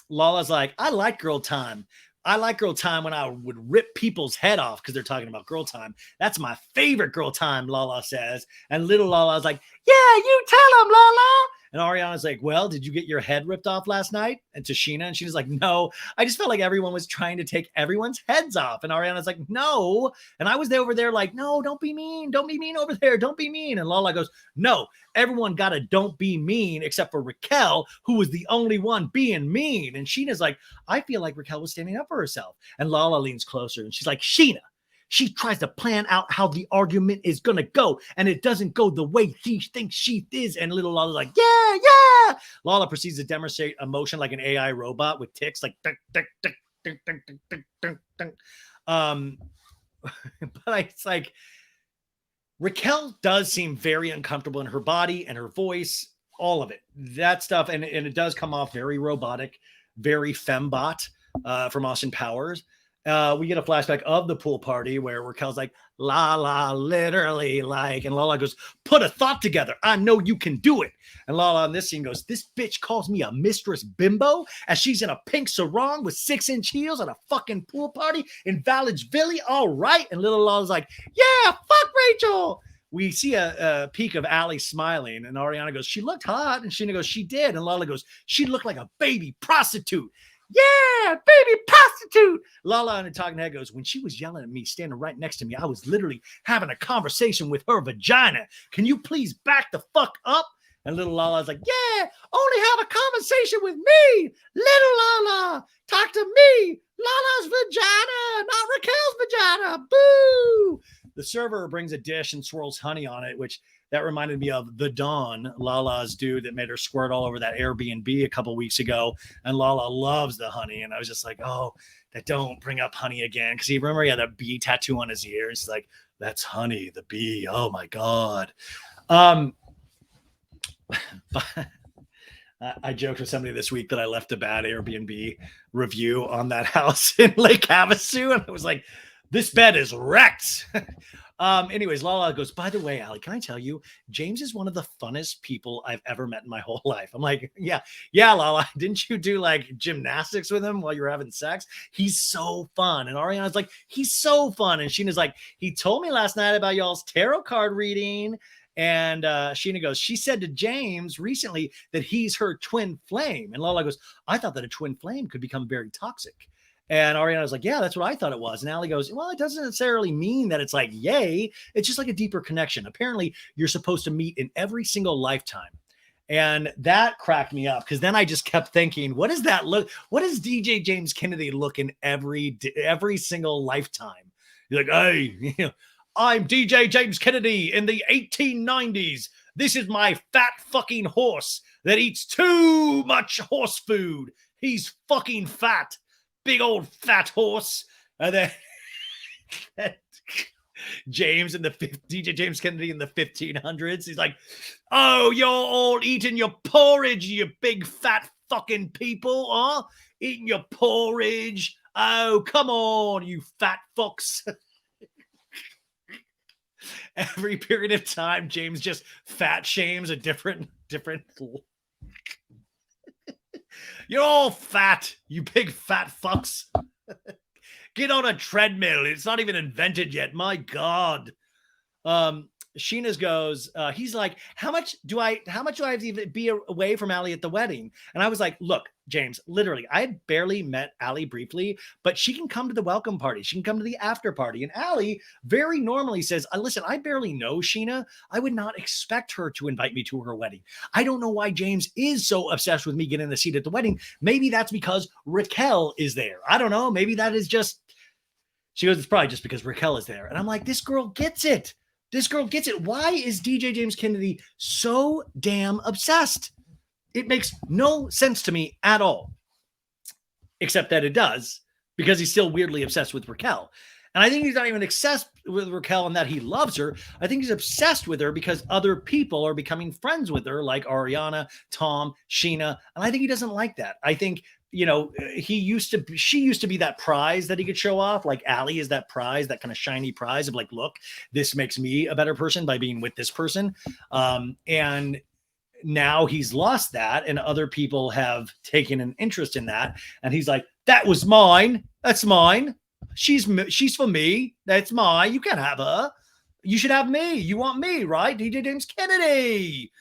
Lala's like, I like girl time. I like girl time when I would rip people's head off because they're talking about girl time. That's my favorite girl time, Lala says. And little Lala's like, yeah, you tell him, Lala. And Ariana's like, well, did you get your head ripped off last night? And to Scheana, and she's like, no, I just felt like everyone was trying to take everyone's heads off. And Ariana's like, no. And I was over there like, no, don't be mean. Don't be mean over there. Don't be mean. And Lala goes, no, everyone got a don't be mean except for Raquel, who was the only one being mean. And Sheena's like, I feel like Raquel was standing up for herself. And Lala leans closer and she's like, Scheana, she tries to plan out how the argument is going to go, and it doesn't go the way she thinks she is. And little Lala's like, yeah, yeah. Lala proceeds to demonstrate emotion like an AI robot with ticks, like, ding, ding, ding, ding, ding, ding, ding, ding. But it's like, Raquel does seem very uncomfortable in her body and her voice, all of it, that stuff. And it does come off very robotic, very fembot from Austin Powers. We get a flashback of the pool party where Raquel's like, Lala, literally, like, and Lala goes, put a thought together. I know you can do it. And Lala in this scene goes, this bitch calls me a mistress bimbo as she's in a pink sarong with 6-inch heels at a fucking pool party in Valledgeville. All right. And little Lala's like, yeah, fuck Rachel. We see a peek of Allie smiling, and Ariana goes, she looked hot. And Scheana goes, she did. And Lala goes, she looked like a baby prostitute. Yeah, baby prostitute. Lala in the talking head goes, when she was yelling at me standing right next to me, I was literally having a conversation with her vagina. Can you please back the fuck up? And little Lala's like, yeah, only have a conversation with me. Little Lala, talk to me. Lala's vagina, not Raquel's vagina. Boo. The server brings a dish and swirls honey on it, which that reminded me of The Dawn, Lala's dude that made her squirt all over that Airbnb a couple weeks ago. And Lala loves the honey. And I was just like, oh, that don't bring up honey again. Because he remember he had a bee tattoo on his ear. It's like, that's honey, the bee. Oh my God. I joked with somebody this week that I left a bad Airbnb review on that house in Lake Havasu. And I was like, this bed is wrecked. Anyways, Lala goes, by the way, Allie, can I tell you, James is one of the funnest people I've ever met in my whole life. I'm like, yeah, Lala, didn't you do like gymnastics with him while you were having sex? He's so fun. And Ariana's like, he's so fun. And Sheena's like, he told me last night about y'all's tarot card reading. And Scheana goes, she said to James recently that he's her twin flame. And Lala goes, I thought that a twin flame could become very toxic. And Ariana's like, yeah, that's what I thought it was. And Allie goes, well, it doesn't necessarily mean that it's like, yay. It's just like a deeper connection. Apparently, you're supposed to meet in every single lifetime. And that cracked me up because then I just kept thinking, what does that look? What does DJ James Kennedy look in every single lifetime? You're like, hey, I'm DJ James Kennedy in the 1890s. This is my fat fucking horse that eats too much horse food. He's fucking fat. Big old fat horse. And then James in the DJ James Kennedy in the 1500s. He's like, oh, you're all eating your porridge, you big fat fucking people, huh? Eating your porridge. Oh, come on, you fat fucks. Every period of time, James just fat shames a different. You're all fat, you big fat fucks. Get on a treadmill. It's not even invented yet. My God. Sheena's goes, he's like, how much do I have to even be away from Allie at the wedding? And I was like, look, James, literally, I had barely met Allie briefly, but she can come to the welcome party. She can come to the after party. And Allie very normally says, listen, I barely know Scheana. I would not expect her to invite me to her wedding. I don't know why James is so obsessed with me getting a seat at the wedding. Maybe that's because Raquel is there. I don't know. Maybe that is just, she goes, it's probably just because Raquel is there. And I'm like, this girl gets it. This girl gets it. Why is DJ James Kennedy so damn obsessed? It makes no sense to me at all. Except that it does, because he's still weirdly obsessed with Raquel. And I think he's not even obsessed with Raquel in that he loves her. I think he's obsessed with her because other people are becoming friends with her, like Ariana, Tom, Scheana. And I think he doesn't like that. I think she used to be that prize that he could show off. Like Allie is that prize, that kind of shiny prize of like, look, this makes me a better person by being with this person. And now he's lost that, and other people have taken an interest in that. And he's like, that was mine. That's mine. She's for me. That's mine. You can't have her. You should have me. You want me, right? DJ James Kennedy.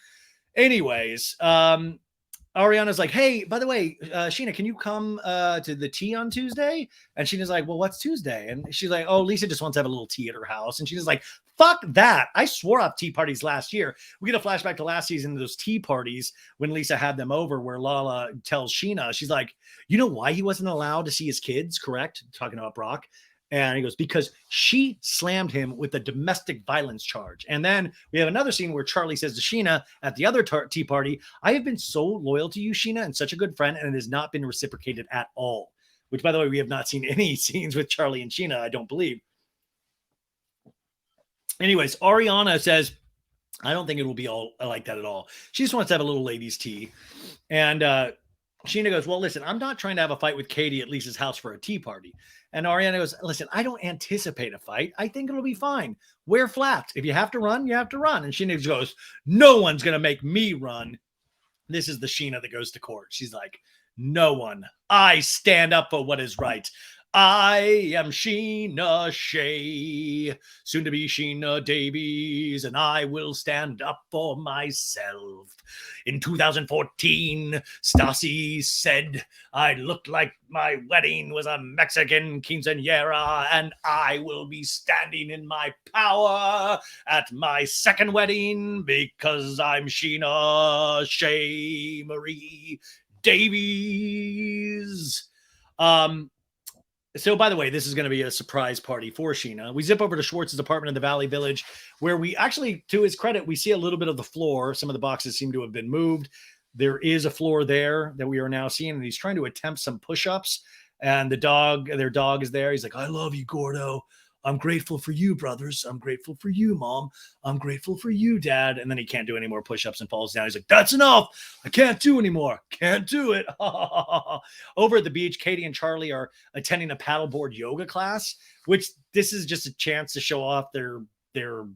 Anyways, Ariana's like, hey, by the way, Scheana, can you come to the tea on Tuesday? And Sheena's like, well, what's Tuesday? And she's like, oh, Lisa just wants to have a little tea at her house. And she's like, fuck that. I swore off tea parties last year. We get a flashback to last season, those tea parties when Lisa had them over, where Lala tells Scheana, she's like, you know why he wasn't allowed to see his kids, correct? Talking about Brock. And he goes, because she slammed him with a domestic violence charge. And then we have another scene where Charlie says to Scheana at the other tea party, I have been so loyal to you, Scheana, and such a good friend, and it has not been reciprocated at all. Which, by the way, we have not seen any scenes with Charlie and Scheana, I don't believe. Anyways, Ariana says, I don't think it will be all like that at all. She just wants to have a little ladies' tea. And Scheana goes, well, listen, I'm not trying to have a fight with Katie at Lisa's house for a tea party. And Ariana goes, listen, I don't anticipate a fight. I think it'll be fine. Wear flats. If you have to run, you have to run. And Scheana goes, no one's going to make me run. This is the Scheana that goes to court. She's like, no one. I stand up for what is right. I am Scheana Shay, soon to be Scheana Davies, and I will stand up for myself. In 2014, Stassi said I looked like my wedding was a Mexican quinceañera, and I will be standing in my power at my second wedding because I'm Scheana Shay Marie Davies. So, by the way, this is going to be a surprise party for Scheana. We zip over to Schwartz's apartment in the Valley Village, where we actually, to his credit, we see a little bit of the floor. Some of the boxes seem to have been moved. There is a floor there that we are now seeing, and he's trying to attempt some push-ups. And their dog is there. He's like, I love you, Gordo. I'm grateful for you, brothers. I'm grateful for you, Mom. I'm grateful for you, Dad. And then he can't do any more push-ups and falls down. He's like, that's enough. I can't do anymore. Can't do it. Over at the beach, Katie and Charlie are attending a paddleboard yoga class, which this is just a chance to show off their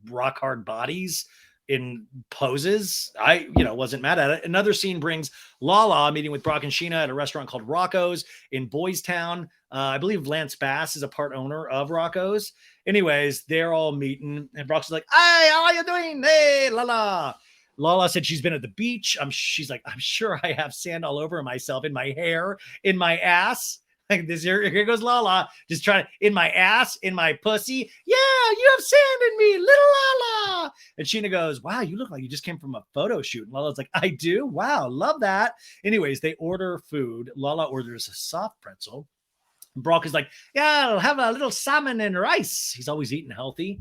rock hard bodies in poses. I wasn't mad at it. Another scene brings Lala meeting with Brock and Scheana at a restaurant called Rocco's in Boys Town. I believe Lance Bass is a part owner of Rocco's. Anyways, they're all meeting, and Brock's like, hey, how are you doing? Hey, Lala. Lala said she's been at the beach. She's like, I'm sure I have sand all over myself, in my hair, in my ass. Like this here goes Lala, just trying to, in my ass, in my pussy. Yeah, you have sand in me, little Lala. And Scheana goes, wow, you look like you just came from a photo shoot. And Lala's like, I do? Wow, love that. Anyways, they order food. Lala orders a soft pretzel. Brock is like, yeah, I'll have a little salmon and rice. He's always eating healthy.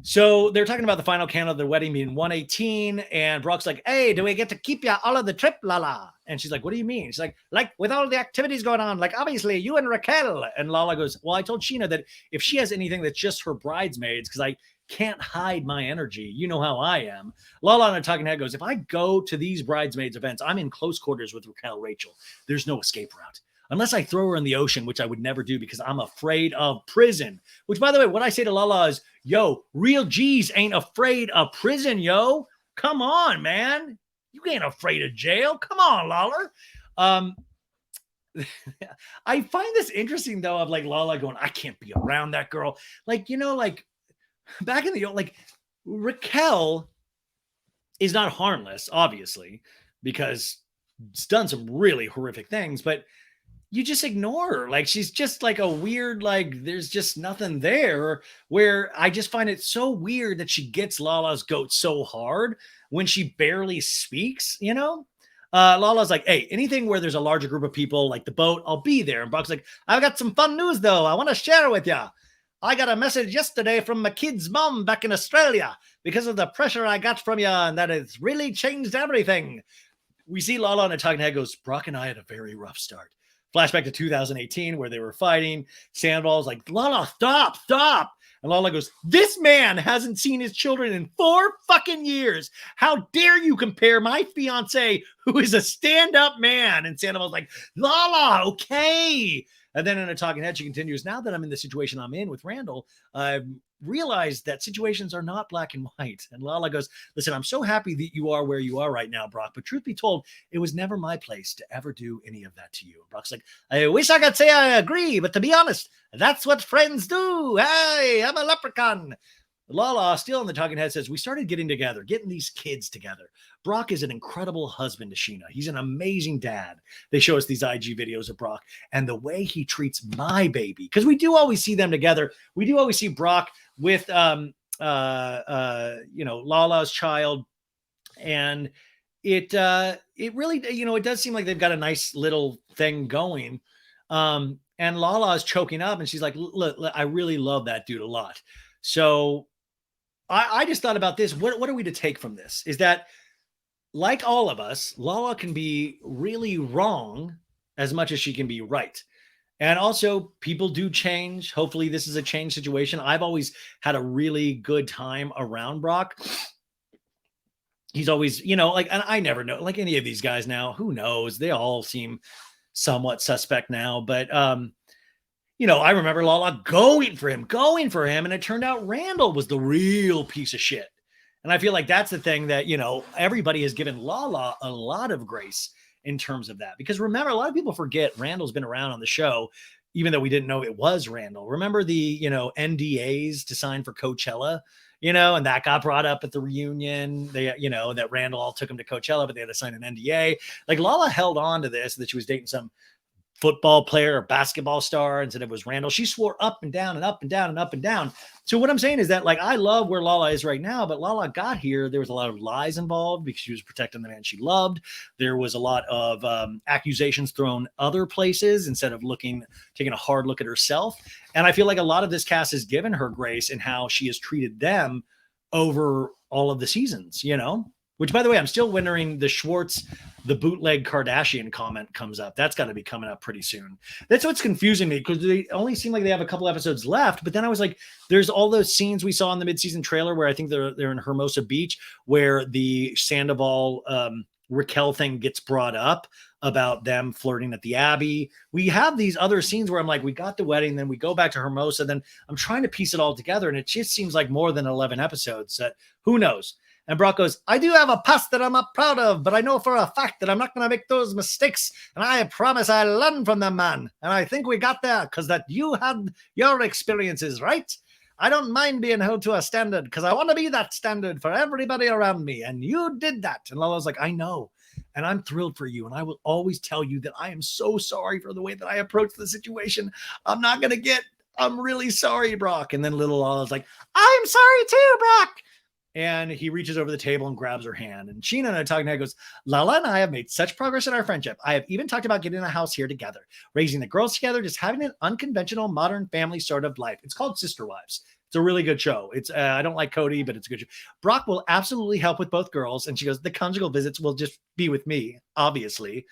So they're talking about the final count of their wedding being 118. And Brock's like, hey, do we get to keep you all of the trip, Lala? And she's like, what do you mean? She's like with all the activities going on, like obviously you and Raquel. And Lala goes, well, I told Scheana that if she has anything that's just her bridesmaids, because I can't hide my energy. You know how I am. Lala on a talking head goes, if I go to these bridesmaids events, I'm in close quarters with Raquel Rachel. There's no escape route. Unless I throw her in the ocean, which I would never do because I'm afraid of prison. Which, by the way, what I say to Lala is, yo, real G's ain't afraid of prison, yo. Come on, man. You ain't afraid of jail. Come on, Lala. I find this interesting, though, of like Lala going, I can't be around that girl. Like, like back in the old, like Raquel is not harmless, obviously, because it's done some really horrific things, but you just ignore her. Like, she's just like a weird, like, there's just nothing there, where I just find it so weird that she gets Lala's goat so hard when she barely speaks, Lala's like, hey, anything where there's a larger group of people, like the boat, I'll be there. And Brock's like, I've got some fun news, though. I want to share with you. I got a message yesterday from my kid's mom back in Australia because of the pressure I got from you, and that it's really changed everything. We see Lala on a talking head goes, Brock and I had a very rough start. Flashback to 2018 where they were fighting. Sandoval's like, Lala, stop. And Lala goes, this man hasn't seen his children in 4 fucking years. How dare you compare my fiance, who is a stand-up man? And Sandoval's like, Lala, okay. And then in a talking head, she continues, now that I'm in the situation I'm in with Randall, I've realized that situations are not black and white. And Lala goes, listen, I'm so happy that you are where you are right now, Brock. But truth be told, it was never my place to ever do any of that to you. Brock's like, I wish I could say I agree, but to be honest, that's what friends do. Hey, I'm a leprechaun. Lala, still in the talking head, says, we started getting together, getting these kids together. Brock is an incredible husband to Scheana. He's an amazing dad. They show us these IG videos of Brock and the way he treats my baby. Because we do always see them together. We do always see Brock with, Lala's child. And it really, it does seem like they've got a nice little thing going. And Lala is choking up and she's like, look, I really love that dude a lot. So I just thought about this. What are we to take from this? Is that, like all of us, Lala can be really wrong as much as she can be right. And also, people do change. Hopefully, this is a change situation. I've always had a really good time around Brock. He's always, and I never know, like any of these guys now, who knows? They all seem somewhat suspect now. But, I remember Lala going for him. And it turned out Randall was the real piece of shit. And I feel like that's the thing that, everybody has given Lala a lot of grace in terms of that. Because remember, a lot of people forget Randall's been around on the show, even though we didn't know it was Randall. Remember the, NDAs to sign for Coachella, and that got brought up at the reunion. They, that Randall all took him to Coachella, but they had to sign an NDA. Like Lala held on to this, that she was dating some football player or basketball star and said it was Randall. She swore up and down and up and down and up and down. So what I'm saying is that, like, I love where Lala is right now, but Lala got here. There was a lot of lies involved because she was protecting the man she loved. There was a lot of accusations thrown other places instead of taking a hard look at herself. And I feel like a lot of this cast has given her grace in how she has treated them over all of the seasons, Which, by the way, I'm still wondering, the Schwartz, the bootleg Kardashian comment comes up. That's got to be coming up pretty soon. That's what's confusing me, because they only seem like they have a couple episodes left. But then I was like, there's all those scenes we saw in the midseason trailer where I think they're in Hermosa Beach, where the Sandoval Raquel thing gets brought up about them flirting at the Abbey. We have these other scenes where I'm like, we got the wedding, then we go back to Hermosa. Then I'm trying to piece it all together, and it just seems like more than 11 episodes. Who knows? And Brock goes, I do have a past that I'm not proud of, but I know for a fact that I'm not going to make those mistakes. And I promise I'll learn from them, man. And I think we got there because that you had your experiences, right? I don't mind being held to a standard because I want to be that standard for everybody around me. And you did that. And Lala's like, I know. And I'm thrilled for you. And I will always tell you that I am so sorry for the way that I approached the situation. I'm really sorry, Brock. And then little Lala's like, I'm sorry too, Brock. And he reaches over the table and grabs her hand. And Scheana and I talking, and I goes, Lala and I have made such progress in our friendship. I have even talked about getting a house here together, raising the girls together, just having an unconventional modern family sort of life. It's called Sister Wives. It's a really good show. It's I don't like Cody, but it's a good show. Brock will absolutely help with both girls. And she goes, the conjugal visits will just be with me, obviously.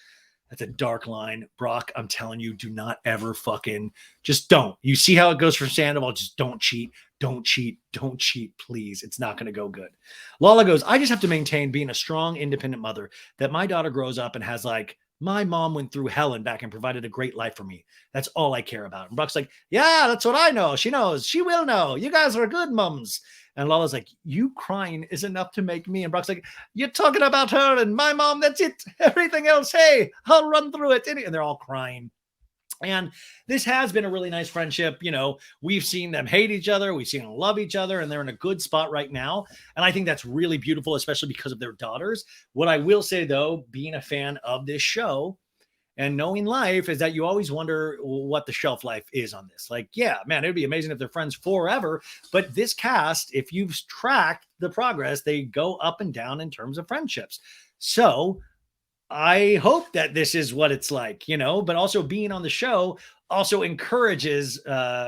That's a dark line. Brock, I'm telling you, do not ever just don't. You see how it goes for Sandoval. Just don't cheat. Don't cheat. Don't cheat, please. It's not going to go good. Lala goes, I just have to maintain being a strong, independent mother, that my daughter grows up and has like, my mom went through hell and back and provided a great life for me. That's all I care about. And Brock's like, yeah, that's what I know. She knows. She will know. You guys are good mums. And Lala's like, you crying is enough to make me. And Brock's like, you're talking about her and my mom. That's it. Everything else, hey, I'll run through it. And they're all crying. And this has been a really nice friendship. We've seen them hate each other. We've seen them love each other, and they're in a good spot right now. And I think that's really beautiful, especially because of their daughters. What I will say, though, being a fan of this show and knowing life, is that you always wonder what the shelf life is on this. Like, yeah, man, it'd be amazing if they're friends forever. But this cast, if you've tracked the progress, they go up and down in terms of friendships. So I hope that this is what it's like, but also being on the show also encourages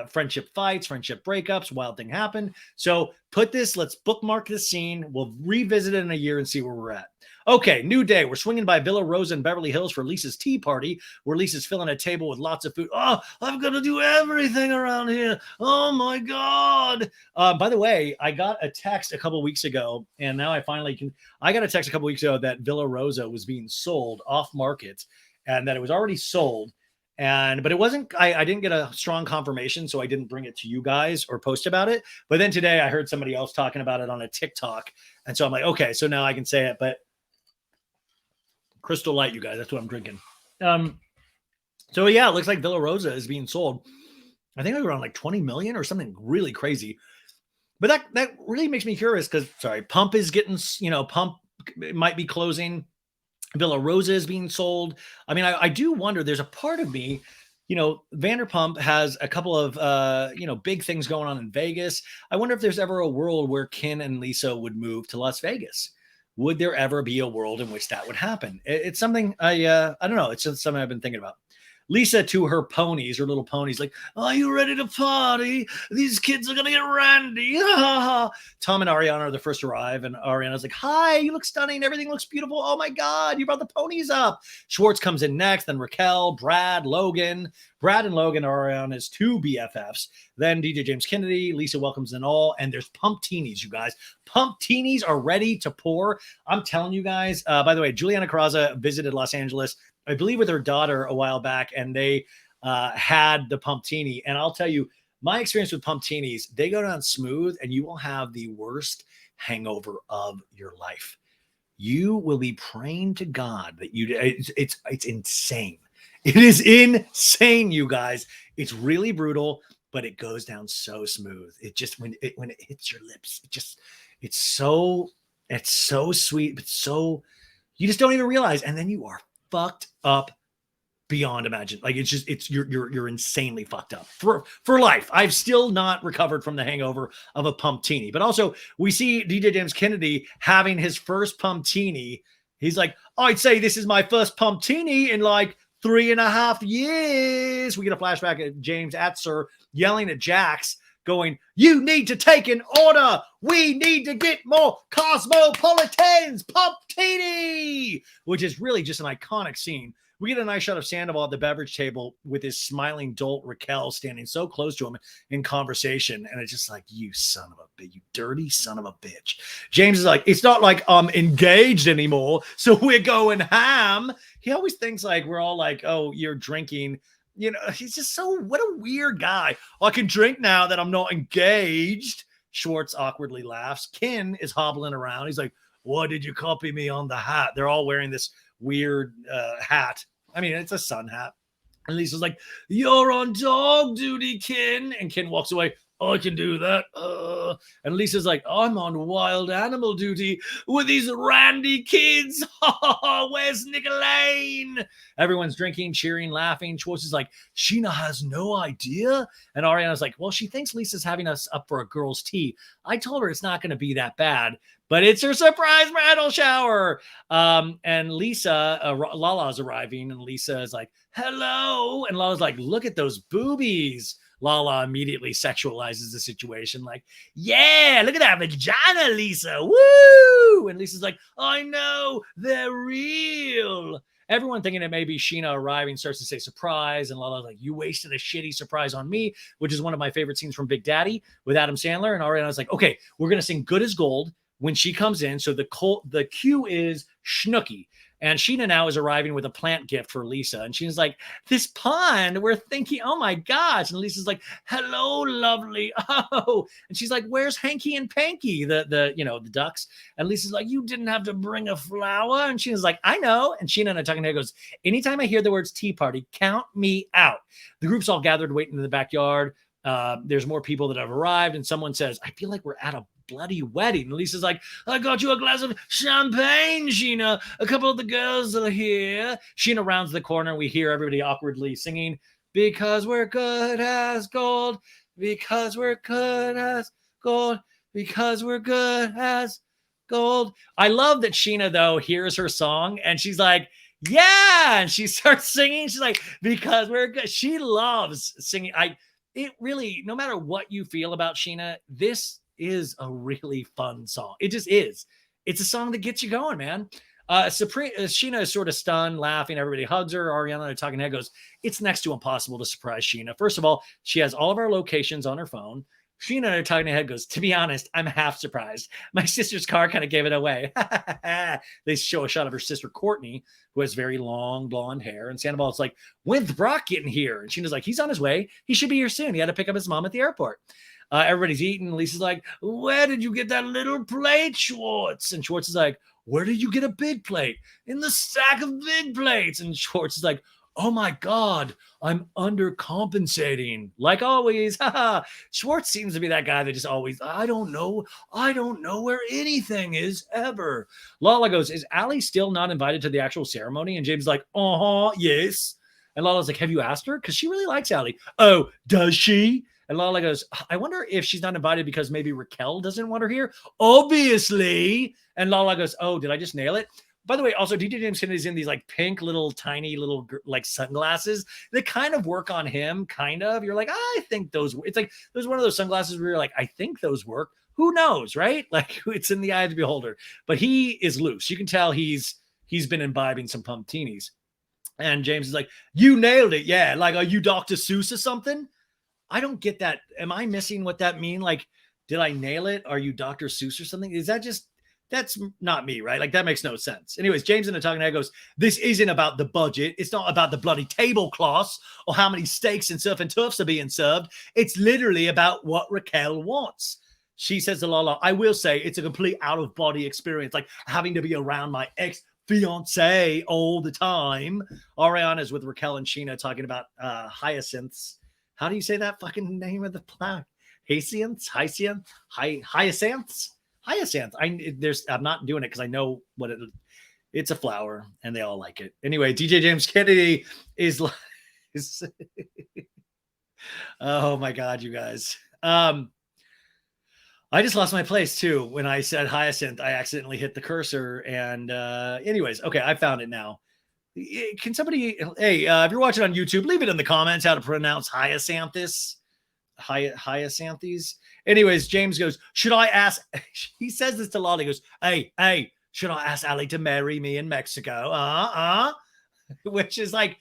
friendship fights, friendship breakups, wild thing happen. So let's bookmark this scene. We'll revisit it in a year and see where we're at. Okay, new day. We're swinging by Villa Rosa in Beverly Hills for Lisa's tea party, where Lisa's filling a table with lots of food. Oh, I've got to do everything around here. Oh my God. By the way, I got a text a couple weeks ago, and now I finally can. I got a text a couple weeks ago that Villa Rosa was being sold off market and that it was already sold. But it wasn't, I didn't get a strong confirmation, so I didn't bring it to you guys or post about it. But then today I heard somebody else talking about it on a TikTok. And so I'm like, okay, so now I can say it. But Crystal Light, you guys. That's what I'm drinking. So yeah, it looks like Villa Rosa is being sold. I think around like 20 million or something really crazy. But that really makes me curious because Pump is getting, Pump might be closing. Villa Rosa is being sold. I mean, I do wonder, there's a part of me, Vanderpump has a couple of, big things going on in Vegas. I wonder if there's ever a world where Ken and Lisa would move to Las Vegas. Would there ever be a world in which that would happen? It's something I don't know. It's just something I've been thinking about. Lisa to her ponies, her little ponies, like, are you ready to party? These kids are going to get randy. Tom and Ariana are the first to arrive, and Ariana's like, hi, you look stunning. Everything looks beautiful. Oh, my God, you brought the ponies up. Schwartz comes in next, then Raquel, Brad, Logan. Brad and Logan are Ariana's two BFFs. Then DJ James Kennedy, Lisa welcomes in all, and there's Pumptinis, you guys. Pumptinis are ready to pour. I'm telling you guys, by the way, Juliana Carraza visited Los Angeles, I believe with her daughter a while back, and they had the Pumptini. And I'll tell you, my experience with Pumptinis, they go down smooth and you will have the worst hangover of your life. You will be praying to God that it's insane. It is insane, you guys. It's really brutal, but it goes down so smooth. It just, when it hits your lips, it's so sweet, but so, you just don't even realize. And then you are fucked up beyond imagine. Like you're insanely fucked up for life. I've still not recovered from the hangover of a Pumptini. But also we see DJ James Kennedy having his first Pumptini. He's like, I'd say this is my first Pumptini in like 3.5 years. We get a flashback of James Atzer yelling at Jax, going, you need to take an order. We need to get more Cosmopolitans, Pumptini, which is really just an iconic scene. We get a nice shot of Sandoval at the beverage table with his smiling dolt Raquel standing so close to him in conversation. And it's just like, you son of a bitch, you dirty son of a bitch. James is like, it's not like I'm engaged anymore, so we're going ham. He always thinks like we're all like, oh, you're drinking. He's just what a weird guy. I can drink now that I'm not engaged. Schwartz awkwardly laughs. Ken is hobbling around. He's like, what did you copy me on the hat? They're all wearing this weird hat. I mean, it's a sun hat. And Lisa's like, you're on dog duty, Ken. And Ken walks away. I can do that. And Lisa's like, I'm on wild animal duty with these randy kids. Where's Nicolene? Everyone's drinking, cheering, laughing. Schwartz is like, Scheana has no idea. And Ariana's like, well, she thinks Lisa's having us up for a girl's tea. I told her it's not going to be that bad, but it's her surprise bridal shower. And Lisa, Lala's arriving, and Lisa is like, hello. And Lala's like, look at those boobies. Lala immediately sexualizes the situation, like, yeah, look at that vagina, Lisa. Woo! And Lisa's like, I know, they're real. Everyone thinking it may be Scheana arriving starts to say surprise, and Lala's like, you wasted a shitty surprise on me, which is one of my favorite scenes from Big Daddy with Adam Sandler. And Ariana's like, okay, we're going to sing Good as Gold when she comes in. So the cue is Schnooky. And Scheana now is arriving with a plant gift for Lisa. And she's like, this pond, we're thinking, oh my gosh. And Lisa's like, hello, lovely. Oh. And she's like, where's Hanky and Panky, the ducks? And Lisa's like, you didn't have to bring a flower. And Scheana's like, I know. And Scheana in a talking head goes, anytime I hear the words tea party, count me out. The group's all gathered waiting in the backyard. There's more people that have arrived. And someone says, I feel like we're at a bloody wedding. And Lisa's like, I got you a glass of champagne, Scheana. A couple of the girls are here. Scheana rounds the corner, and we hear everybody awkwardly singing, because we're good as gold, because we're good as gold, because we're good as gold. I love that Scheana, though, hears her song, and she's like, yeah, and she starts singing. She's like, because we're good. She loves singing. It really, no matter what you feel about Scheana, this is a really fun song. It just is. It's a song that gets you going, man. Scheana is sort of stunned, laughing. Everybody hugs her. Ariana, the talking head, goes, "It's next to impossible to surprise Scheana. First of all, she has all of our locations on her phone." Scheana, the talking head, goes, "To be honest, I'm half surprised. My sister's car kind of gave it away." They show a shot of her sister, Courtney, who has very long blonde hair. And Sandoval's like, "When's Brock getting here?" And Sheena's like, "He's on his way. He should be here soon. He had to pick up his mom at the airport." Everybody's eating. Lisa's like, "Where did you get that little plate, Schwartz?" And Schwartz is like, "Where did you get a big plate?" "In the stack of big plates." And Schwartz is like, "Oh my God, I'm undercompensating." Like always. Schwartz seems to be that guy that just always, I don't know where anything is ever. Lala goes, "Is Allie still not invited to the actual ceremony?" And James is like, yes. And Lala's like, "Have you asked her? Because she really likes Allie." "Oh, does she?" And Lala goes, "I wonder if she's not invited because maybe Raquel doesn't want her here." "Obviously." And Lala goes, "Oh, did I just nail it?" By the way, also DJ James Kennedy's in these like pink little tiny little like sunglasses that kind of work on him. Kind of, you're like, I think those. It's like there's one of those sunglasses where you're like, I think those work. Who knows, right? Like it's in the eye of the beholder. But he is loose. You can tell he's been imbibing some pumptinis. And James is like, "You nailed it, yeah. Like, are you Dr. Seuss or something?" I don't get that. Am I missing what that mean? Like, did I nail it? Are you Dr. Seuss or something? Is that just, that's not me, right? Like that makes no sense. Anyways, James in the talking head goes, "This isn't about the budget. It's not about the bloody tablecloths or how many steaks and surf and turfs are being served. It's literally about what Raquel wants." She says to Lala, "I will say it's a complete out of body experience, like having to be around my ex-fiance all the time." Ariana's with Raquel and Scheana talking about hyacinths. How do you say that fucking name of the plant? Hyacinths? Hyacinths? Hyacinth. I'm not doing it because I know what it's a flower and they all like it. Anyway, DJ James Kennedy is oh my God, you guys. I just lost my place too. When I said hyacinth, I accidentally hit the cursor. And anyways, okay, I found it now. Can somebody, hey, if you're watching on YouTube, leave it in the comments how to pronounce hyacinthus. Hyacinthes. Anyways, James goes, "Should I ask?" He says this to Lala. He goes, hey, should I ask Allie to marry me in Mexico? Which is like,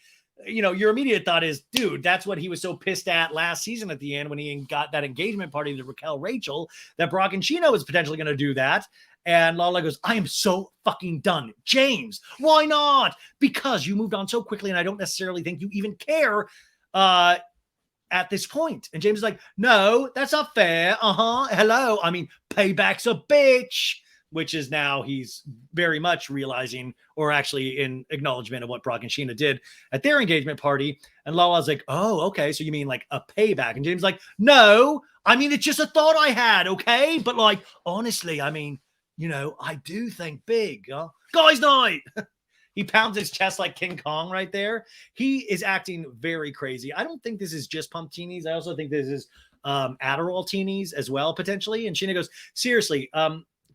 your immediate thought is, dude, that's what he was so pissed at last season at the end when he got that engagement party to Raquel Rachel, that Brock and Scheana was potentially going to do that. And Lala goes, "I am so fucking done." James, why not? "Because you moved on so quickly and I don't necessarily think you even care at this point." And James is like, "No, that's not fair. Hello. I mean, payback's a bitch." Which is now he's very much realizing, or actually in acknowledgement of what Brock and Scheana did at their engagement party. And Lala's like, "Oh, okay. So you mean like a payback?" And James is like, "No, I mean, it's just a thought I had. Okay. But like, honestly, I mean, I do think big. Guys night." He pounds his chest like King Kong right there. He is acting very crazy. I don't think this is just pumptinis. I also think this is Adderall teenies as well, potentially. And Scheana goes, "Seriously,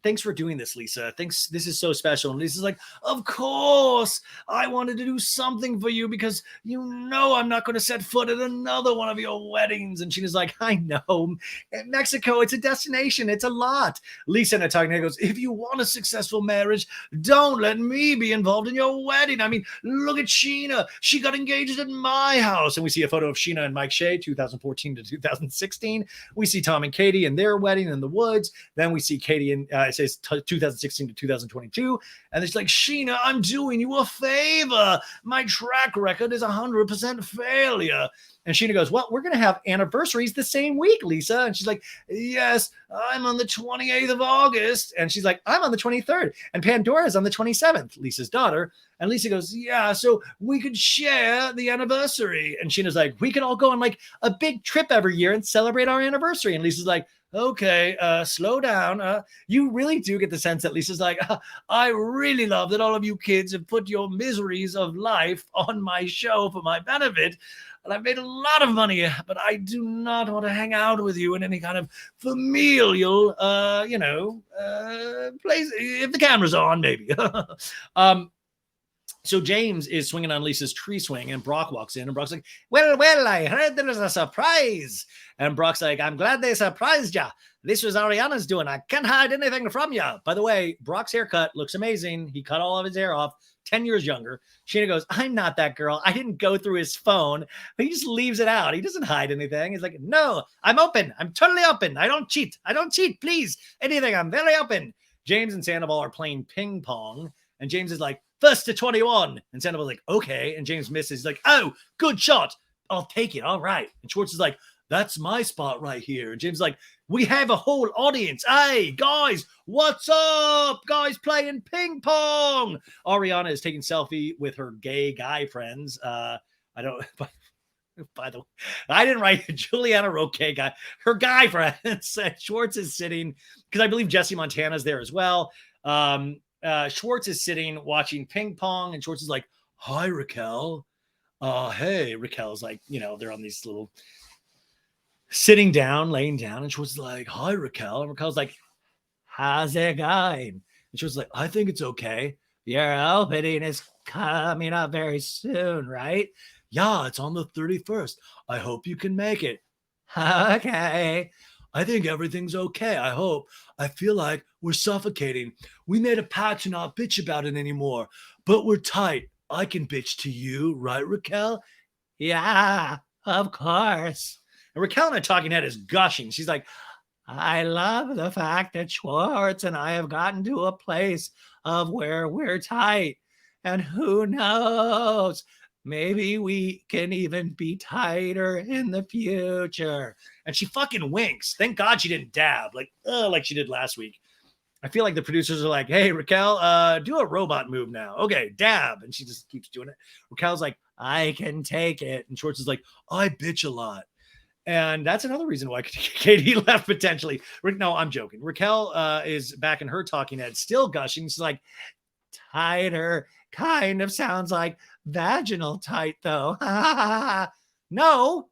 thanks for doing this, Lisa. Thanks. This is so special." And Lisa's like, "Of course. I wanted to do something for you because I'm not going to set foot at another one of your weddings." And Scheana's like, "I know. In Mexico, it's a destination. It's a lot." Lisa in a talking head goes, "If you want a successful marriage, don't let me be involved in your wedding. I mean, look at Scheana. She got engaged at my house." And we see a photo of Scheana and Mike Shay, 2014 to 2016. We see Tom and Katie and their wedding in the woods. Then we see Katie and it says 2016 to 2022. And it's like, "Scheana, I'm doing you a favor. My track record is 100% failure." And Scheana goes, "Well, we're going to have anniversaries the same week, Lisa." And she's like, "Yes, I'm on the 28th of August." And she's like, "I'm on the 23rd. And Pandora's on the 27th, Lisa's daughter." And Lisa goes, "Yeah, so we could share the anniversary." And Sheena's like, "We could all go on like a big trip every year and celebrate our anniversary." And Lisa's like, "Okay, slow down." You really do get the sense that Lisa's like, "I really love that all of you kids have put your miseries of life on my show for my benefit. And I've made a lot of money, but I do not want to hang out with you in any kind of familial, place. If the camera's on, maybe." So James is swinging on Lisa's tree swing, and Brock walks in, and Brock's like, well, I heard there was a surprise. And Brock's like, I'm glad they surprised ya. This was Ariana's doing. I can't hide anything from ya. By the way, Brock's haircut looks amazing. He cut all of his hair off, 10 years younger. Scheana goes, I'm not that girl. I didn't go through his phone. He just leaves it out. He doesn't hide anything. He's like, no, I'm open. I'm totally open. I don't cheat. Please. Anything. I'm very open. James and Sandoval are playing ping pong. And James is like, first to 21. And Sandoval's like, okay. And James misses. He's like, oh, good shot. I'll take it. All right. And Schwartz is like, that's my spot right here. And James is like, we have a whole audience. Hey, guys, what's up? Guys playing ping pong. Ariana is taking selfie with her gay guy friends. I don't, by the way, I didn't write Juliana Roque guy, her guy friends. Schwartz is sitting, because I believe Jesse Montana's there as well. Schwartz is sitting watching ping pong, and Schwartz is like, hi, Raquel. Hey, Raquel's like, they're on these little sitting down, laying down, and Schwartz is like, hi, Raquel. And Raquel's like, how's it going? And Schwartz is like, I think it's okay. Your opening is coming up very soon, right? Yeah, it's on the 31st. I hope you can make it. Okay. I think everything's okay. I hope. I feel like we're suffocating. We made a pact to not bitch about it anymore, but we're tight. I can bitch to you, right, Raquel? Yeah, of course. And Raquel in a talking head is gushing. She's like, I love the fact that Schwartz and I have gotten to a place of where we're tight. And who knows? Maybe we can even be tighter in the future. And she fucking winks. Thank God she didn't dab like she did last week. I feel like the producers are like, hey, Raquel, do a robot move now. Okay, dab. And she just keeps doing it. Raquel's like, I can take it. And Schwartz is like, I bitch a lot. And that's another reason why Katie left potentially. No, I'm joking. Raquel is back in her talking head, still gushing. She's like, tighter kind of sounds like vaginal tight, though. No.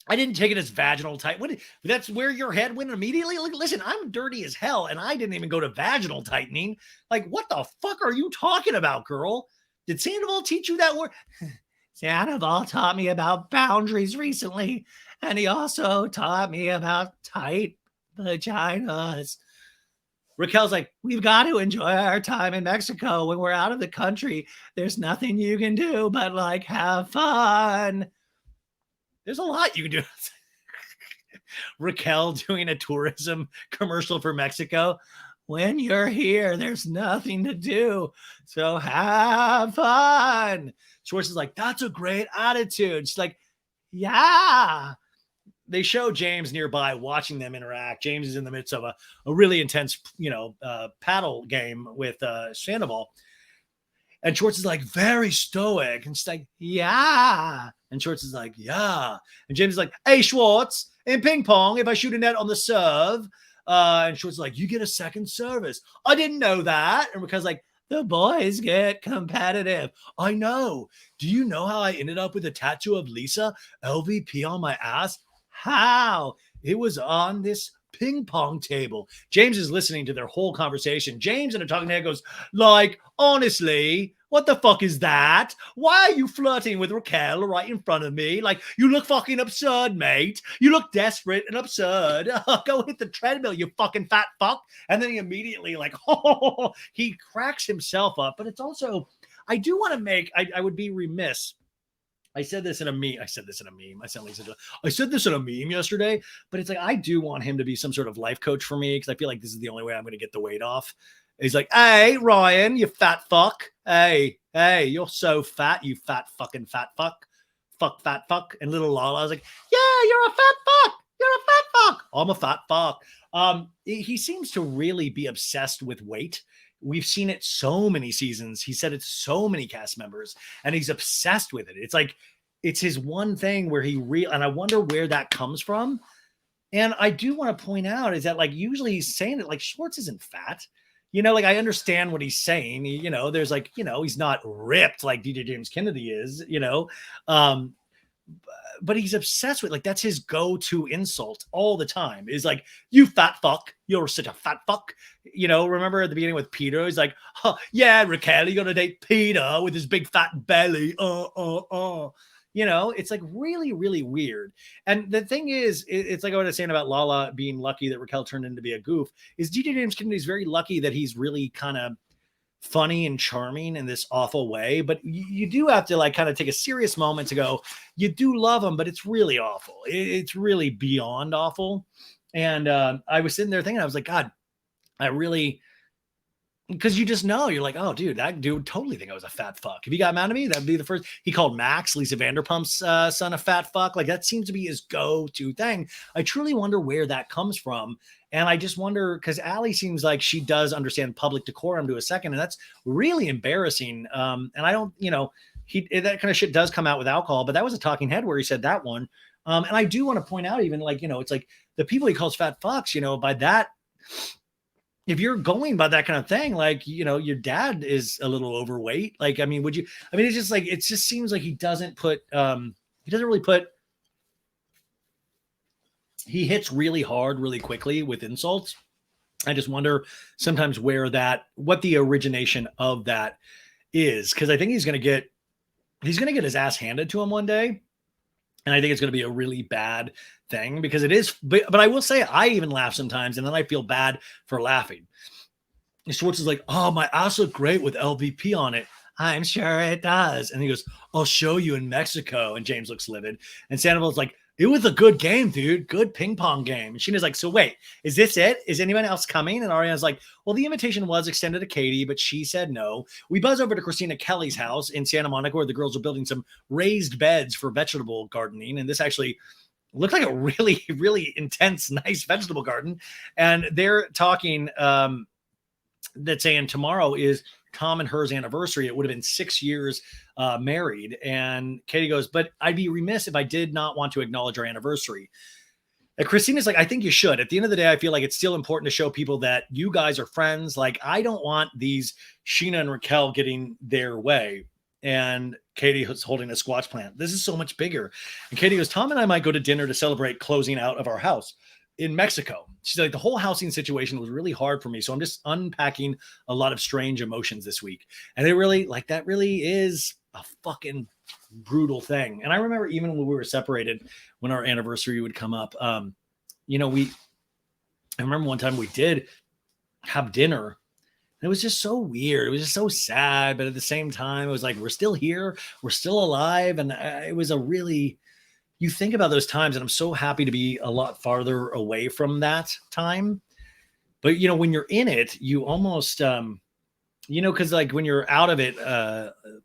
I didn't take it as vaginal tight. That's where your head went immediately. Like, listen, I'm dirty as hell, and I didn't even go to vaginal tightening. Like, what the fuck are you talking about, girl? Did Sandoval teach you that word? Sandoval taught me about boundaries recently, and he also taught me about tight vaginas. Raquel's like, we've got to enjoy our time in Mexico. When we're out of the country, there's nothing you can do but like have fun. There's a lot you can do. Raquel doing a tourism commercial for Mexico. When you're here, there's nothing to do. So have fun. Schwartz is like, that's a great attitude. She's like, yeah. They show James nearby watching them interact. James is in the midst of a really intense, paddle game with Sandoval. And Schwartz is like, very stoic. And she's like, yeah. And Schwartz is like, yeah. And James is like, hey, Schwartz, in ping pong, if I shoot a net on the serve, and Schwartz is like, you get a second service. I didn't know that. And Raquel's like, the boys get competitive. I know. Do you know how I ended up with a tattoo of Lisa LVP on my ass? How? It was on this ping pong table. James is listening to their whole conversation. James in a talking head goes, like, honestly, what the fuck is that? Why are you flirting with Raquel right in front of me? Like, you look fucking absurd, mate. You look desperate and absurd. Go hit the treadmill, you fucking fat fuck. And then he immediately, like, he cracks himself up. But it's also, I do want to make, I would be remiss. I said this in a meme. I said this in a meme yesterday, but it's like, I do want him to be some sort of life coach for me, because I feel like this is the only way I'm going to get the weight off. He's like, hey, Ryan, you fat fuck. Hey, you're so fat, you fat fucking fat fuck. Fuck, fat fuck. And little Lala was like, yeah, you're a fat fuck. You're a fat fuck. I'm a fat fuck. He seems to really be obsessed with weight. We've seen it so many seasons. He said it to so many cast members, and he's obsessed with it. It's like, it's his one thing where and I wonder where that comes from. And I do want to point out is that, like, usually he's saying it like Schwartz isn't fat. Like, I understand what he's saying. There's like, he's not ripped like DJ James Kennedy is, but he's obsessed with, like, that's his go-to insult all the time, is like, you fat fuck, you're such a fat fuck. Remember at the beginning with Peter, he's like, oh, yeah, Raquel, you're gonna date Peter with his big fat belly. It's like really, really weird. And the thing is, it's like what I was saying about Lala being lucky that Raquel turned into be a goof, is DJ James Kennedy is very lucky that he's really kind of funny and charming in this awful way. But you do have to, like, kind of take a serious moment to go, you do love him, but it's really awful. It's really beyond awful. And I was sitting there thinking, I was like, God, I really, because you just know, you're like, oh, dude, that dude totally think I was a fat fuck. If he got mad at me, that'd be the first. He called Max, Lisa Vanderpump's son, a fat fuck. Like, that seems to be his go-to thing. I truly wonder where that comes from. And I just wonder, because Allie seems like she does understand public decorum to a second, and that's really embarrassing. And I don't, that kind of shit does come out with alcohol, but that was a talking head where he said that one. And I do want to point out, even, like, it's like the people he calls fat fucks, by that, if you're going by that kind of thing, like, your dad is a little overweight. Like, I mean, it's just like, it just seems like he doesn't really put, he hits really hard, really quickly with insults. I just wonder sometimes what the origination of that is. Cause I think he's going to get his ass handed to him one day. And I think it's going to be a really bad thing, because it is, but I will say, I even laugh sometimes, and then I feel bad for laughing. Schwartz is like, oh, my ass look great with LVP on it. I'm sure it does. And he goes, I'll show you in Mexico. And James looks livid. And Sandoval's like, it was a good game, dude. Good ping pong game. And Scheana's like, so wait, is this it? Is anyone else coming? And Ariana's like, well, the invitation was extended to Katie, but she said no. We buzz over to Christina Kelly's house in Santa Monica, where the girls are building some raised beds for vegetable gardening. And this actually looked like a really, really intense, nice vegetable garden. And they're talking that saying tomorrow is Tom and her's anniversary. It would have been 6 years married. And Katie goes, but I'd be remiss if I did not want to acknowledge our anniversary. And Christina's like, I think you should. At the end of the day, I feel like it's still important to show people that you guys are friends. Like, I don't want these Scheana and Raquel getting their way. And Katie was holding a squash plant. This is so much bigger. And Katie goes, Tom and I might go to dinner to celebrate closing out of our house in Mexico. She's like, the whole housing situation was really hard for me. So I'm just unpacking a lot of strange emotions this week. And that really is a fucking brutal thing. And I remember even when we were separated, when our anniversary would come up, I remember one time we did have dinner. It was just so weird. It was just so sad. But at the same time, it was like, we're still here. We're still alive. And it was you think about those times, and I'm so happy to be a lot farther away from that time. But, when you're in it, you almost, because like when you're out of it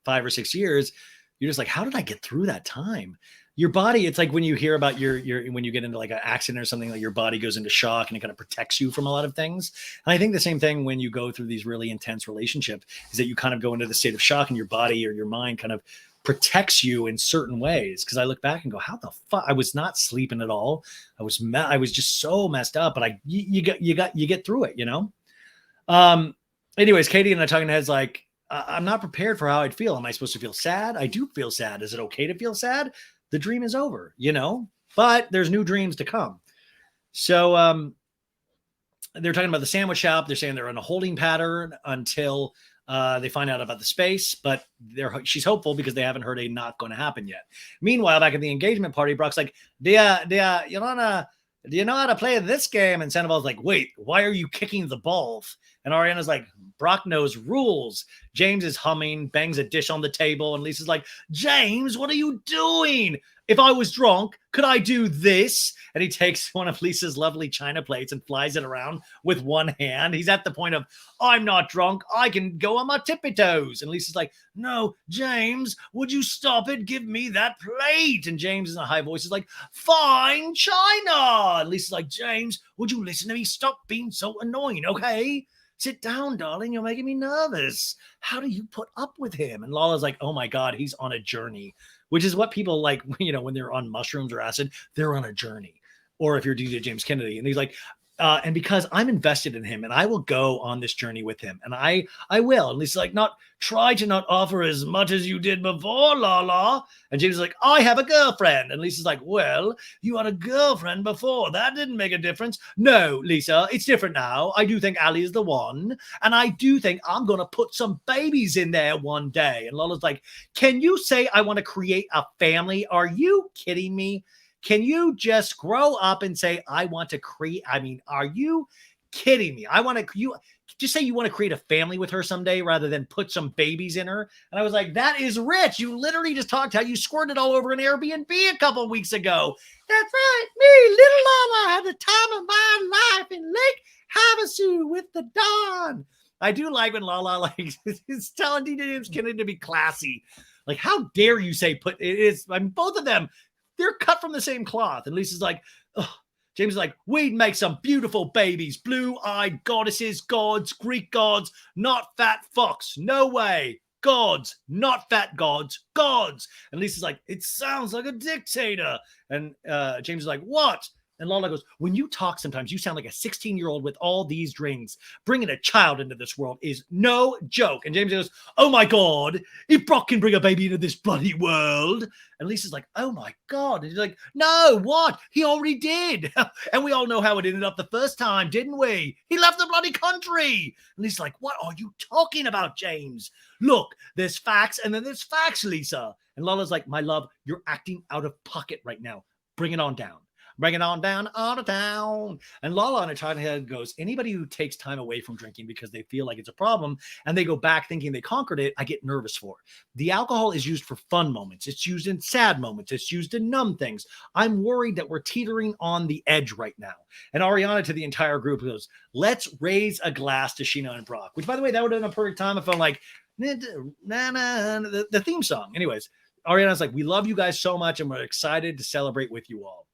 5 or 6 years, you're just like, how did I get through that time? Your body, it's like when you hear about when you get into like an accident or something, like your body goes into shock and it kind of protects you from a lot of things. And I think the same thing when you go through these really intense relationships is that you kind of go into the state of shock, and your body or your mind kind of protects you in certain ways. Cause I look back and go, how the fuck? I was not sleeping at all. I was just so messed up, but you get through it, Anyways, Katie and I talking heads like, I'm not prepared for how I'd feel. Am I supposed to feel sad? I do feel sad. Is it okay to feel sad? The dream is over, but there's new dreams to come. So they're talking about the sandwich shop. They're saying they're in a holding pattern until they find out about the space, but she's hopeful because they haven't heard a not going to happen yet. Meanwhile, back at the engagement party, Brock's like, do you know how to play this game? And Sandoval's like, wait, why are you kicking the balls? And Ariana's like, Brock knows rules. James is humming, bangs a dish on the table. And Lisa's like, James, what are you doing? If I was drunk, could I do this? And he takes one of Lisa's lovely china plates and flies it around with one hand. He's at the point of, I'm not drunk. I can go on my tippy toes. And Lisa's like, no, James, would you stop it? Give me that plate. And James in a high voice is like, fine, china. And Lisa's like, James, would you listen to me? Stop being so annoying, okay? Sit down, darling. You're making me nervous. How do you put up with him? And Lala's like, oh my God, he's on a journey, which is what people like, when they're on mushrooms or acid, they're on a journey. Or if you're DJ James Kennedy. And he's like, And because I'm invested in him and I will go on this journey with him. And I will. And Lisa's like, not try to not offer as much as you did before, Lala. And James is like, I have a girlfriend. And Lisa's like, well, you had a girlfriend before. That didn't make a difference. No, Lisa, it's different now. I do think Ali is the one. And I do think I'm going to put some babies in there one day. And Lala's like, can you say I want to create a family? Are you kidding me? Can you just grow up and say, I want to create? I mean, are you kidding me? I want to, you just say you want to create a family with her someday rather than put some babies in her. And I was like, that is rich. You literally just talked how you squirted all over an Airbnb a couple of weeks ago. That's right. Me, little Lala, had the time of my life in Lake Havasu with the Dawn. I do like when Lala like is telling James Kennedy to be classy. Like, how dare you say put it is? I mean, both of them. They're cut from the same cloth. And Lisa's like, oh. James is like, we'd make some beautiful babies, blue-eyed goddesses, gods, Greek gods, not fat fucks. No way. Gods, not fat gods, gods. And Lisa's like, it sounds like a dictator. And James is like, what? And Lala goes, when you talk sometimes, you sound like a 16-year-old with all these drinks. Bringing a child into this world is no joke. And James goes, oh my God, if Brock can bring a baby into this bloody world. And Lisa's like, oh my God. And he's like, no, what? He already did. And we all know how it ended up the first time, didn't we? He left the bloody country. And Lisa's like, what are you talking about, James? Look, there's facts and then there's facts, Lisa. And Lala's like, my love, you're acting out of pocket right now. Bring it on down. Bring it on down, out of town. And Lala on her talking head goes, anybody who takes time away from drinking because they feel like it's a problem and they go back thinking they conquered it, I get nervous for. The alcohol is used for fun moments. It's used in sad moments. It's used to numb things. I'm worried that we're teetering on the edge right now. And Ariana to the entire group goes, let's raise a glass to Scheana and Brock, which by the way, that would have been a perfect time if I'm like, the theme song. Anyways, Ariana's like, we love you guys so much and we're excited to celebrate with you all.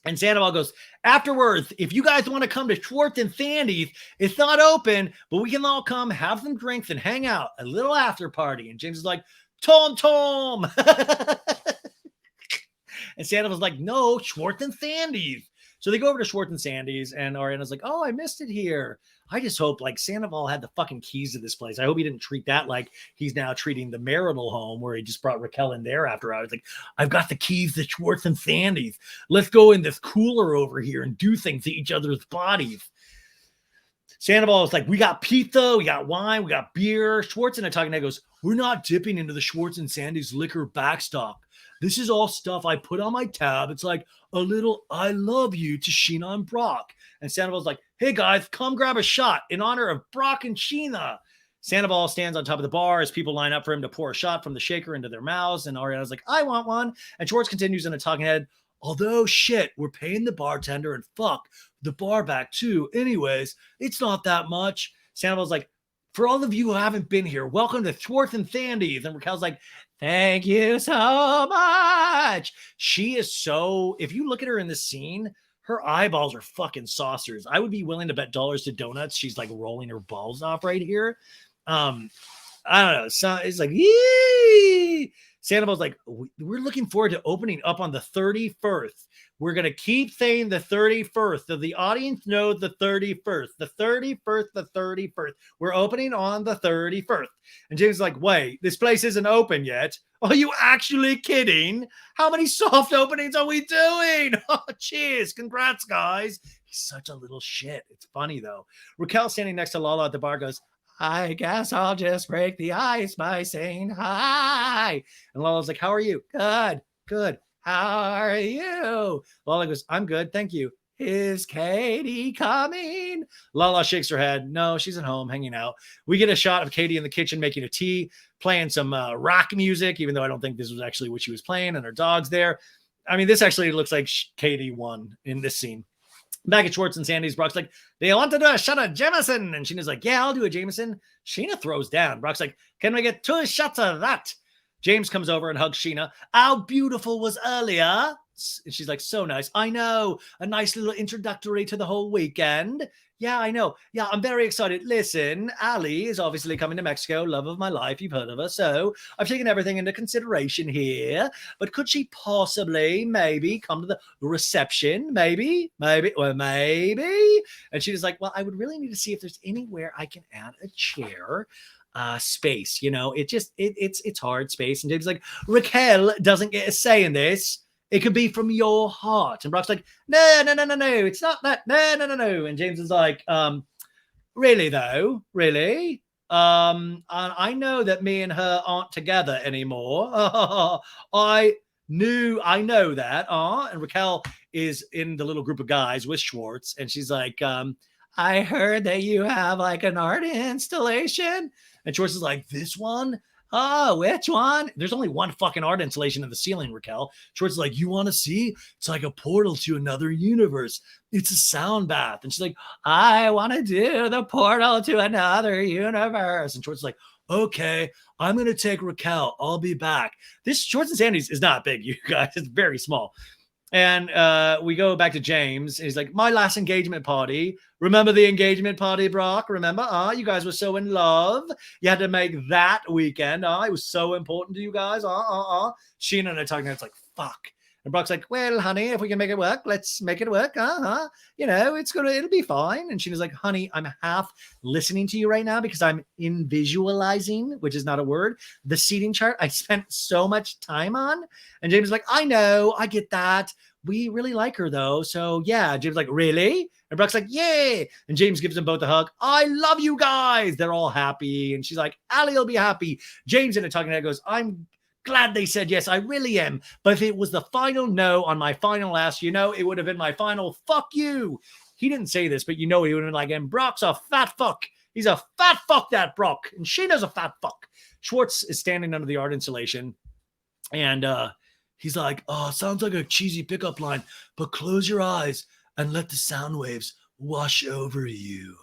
And Sandoval goes, afterwards, if you guys want to come to Schwartz and Sandy's, it's not open, but we can all come, have some drinks, and hang out. A little after party. And James is like, Tom. And Sandoval's like, no, Schwartz and Sandy's. So they go over to Schwartz and Sandy's, and Ariana's like, oh, I missed it here. I just hope like Sandoval had the fucking keys to this place. I hope he didn't treat that like he's now treating the marital home where he just brought Raquel in there after hours. Like, I've got the keys to Schwartz and Sandy's. Let's go in this cooler over here and do things to each other's bodies. Sandoval is like, we got pizza, we got wine, we got beer. Schwartz and I talking, and goes, we're not dipping into the Schwartz and Sandy's liquor backstop. This is all stuff I put on my tab. It's like a little I love you to Scheana and Brock. And Sandoval's like, hey guys, come grab a shot in honor of Brock and Scheana. Sandoval stands on top of the bar as people line up for him to pour a shot from the shaker into their mouths. And Ariana's like, I want one. And Schwartz continues in a talking head, although shit, we're paying the bartender and fuck the bar back too. Anyways, it's not that much. Sandoval's like, for all of you who haven't been here, welcome to Schwartz and Sandy's. And Raquel's like, thank you so much. She is so, if you look at her in this scene, her eyeballs are fucking saucers. I would be willing to bet dollars to donuts she's like rolling her balls off right here. I don't know. So it's like, yee! Sandoval's like, we're looking forward to opening up on the 31st. We're going to keep saying the 31st. So the audience knows the 31st. The 31st, the 31st. We're opening on the 31st. And James is like, wait, this place isn't open yet. Are you actually kidding? How many soft openings are we doing? Oh, cheers. Congrats, guys. He's such a little shit. It's funny, though. Raquel standing next to Lala at the bar goes, I guess I'll just break the ice by saying hi. And Lala's like, how are you? Good, good. How are you? Lala goes, I'm good, thank you. Is Katie coming? Lala shakes her head. No, she's at home hanging out. We get a shot of Katie in the kitchen making a tea, playing some rock music, even though I don't think this was actually what she was playing, and her dog's there. I mean, this actually looks like Katie won in this scene. Back at Schwartz and Sandy's, Brock's like, do you want to do a shot of Jameson? And Sheena's like, yeah, I'll do a Jameson. Scheana throws down. Brock's like, can we get 2 shots of that? James comes over and hugs Scheana. How beautiful was earlier? And she's like, so nice. I know. A nice little introductory to the whole weekend. Yeah, I know. Yeah, I'm very excited. Listen, Ali is obviously coming to Mexico, love of my life. You've heard of her. So I've taken everything into consideration here. But could she possibly, maybe, come to the reception? Maybe. And she was like, well, I would really need to see if there's anywhere I can add a chair. Space, it's hard space. And Dave's like, Raquel doesn't get a say in this. It could be from your heart. And Brock's like, no, it's not that. No. And James is like, really though, really? I know that me and her aren't together anymore. I know that. And Raquel is in the little group of guys with Schwartz, and she's like, I heard that you have like an art installation. And Schwartz is like, this one? Oh, which one? There's only one fucking art installation in the ceiling, Raquel. Schwartz is like, you want to see? It's like a portal to another universe. It's a sound bath. And she's like, I want to do the portal to another universe. And Schwartz is like, okay, I'm going to take Raquel. I'll be back. This Schwartz and Sandy's is not big, you guys. It's very small. And we go back to James. He's like, my last engagement party. Remember the engagement party, Brock? Remember? You guys were so in love. You had to make that weekend. It was so important to you guys. Scheana and I talking. It's like, fuck. And Brock's like, well, honey, if we can make it work, let's make it work. It'll be fine. And Scheana's like, honey, I'm half listening to you right now because I'm in visualizing, which is not a word, the seating chart I spent so much time on. And James is like, I know, I get that. We really like her though. So yeah, James is like, really? And Brock's like, yeah. And James gives them both a hug. I love you guys. They're all happy. And she's like, Ali will be happy. James in a talking head goes, I'm glad they said yes. I really am. But if it was the final no on my final ask, it would have been my final fuck you. He didn't say this, but he would have been like, and Brock's a fat fuck. He's a fat fuck, that Brock. And Scheana's a fat fuck. Schwartz is standing under the art installation. And he's like, oh, sounds like a cheesy pickup line, but close your eyes and let the sound waves wash over you.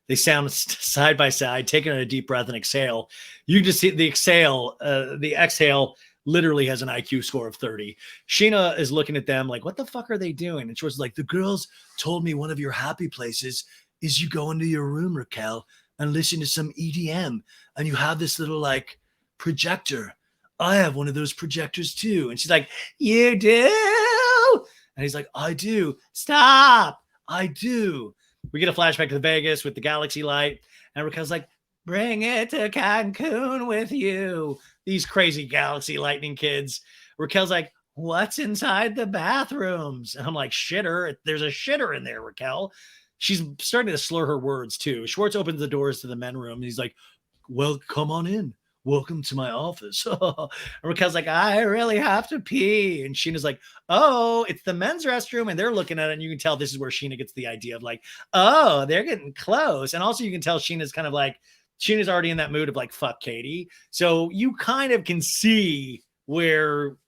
They sound side by side, taking a deep breath and exhale. You just see the exhale literally has an IQ score of 30. Scheana is looking at them like, what the fuck are they doing? And Schwartz is like, the girls told me one of your happy places is you go into your room, Raquel, and listen to some EDM. And you have this little like projector. I have one of those projectors too. And she's like, you do? And he's like, I do. Stop. I do. We get a flashback to Vegas with the galaxy light. And Raquel's like, bring it to Cancun with you. These crazy galaxy lightning kids. Raquel's like, what's inside the bathrooms? And I'm like, shitter. There's a shitter in there, Raquel. She's starting to slur her words too. Schwartz opens the doors to the men room. And he's like, well, come on in. Welcome to my office. And Raquel's like, I really have to pee. And Scheana's like, oh, it's the men's restroom. And they're looking at it. And you can tell this is where Scheana gets the idea of like, oh, they're getting close. And also you can tell Sheena's kind of like, Sheena's already in that mood of like, fuck Katie. So you kind of can see where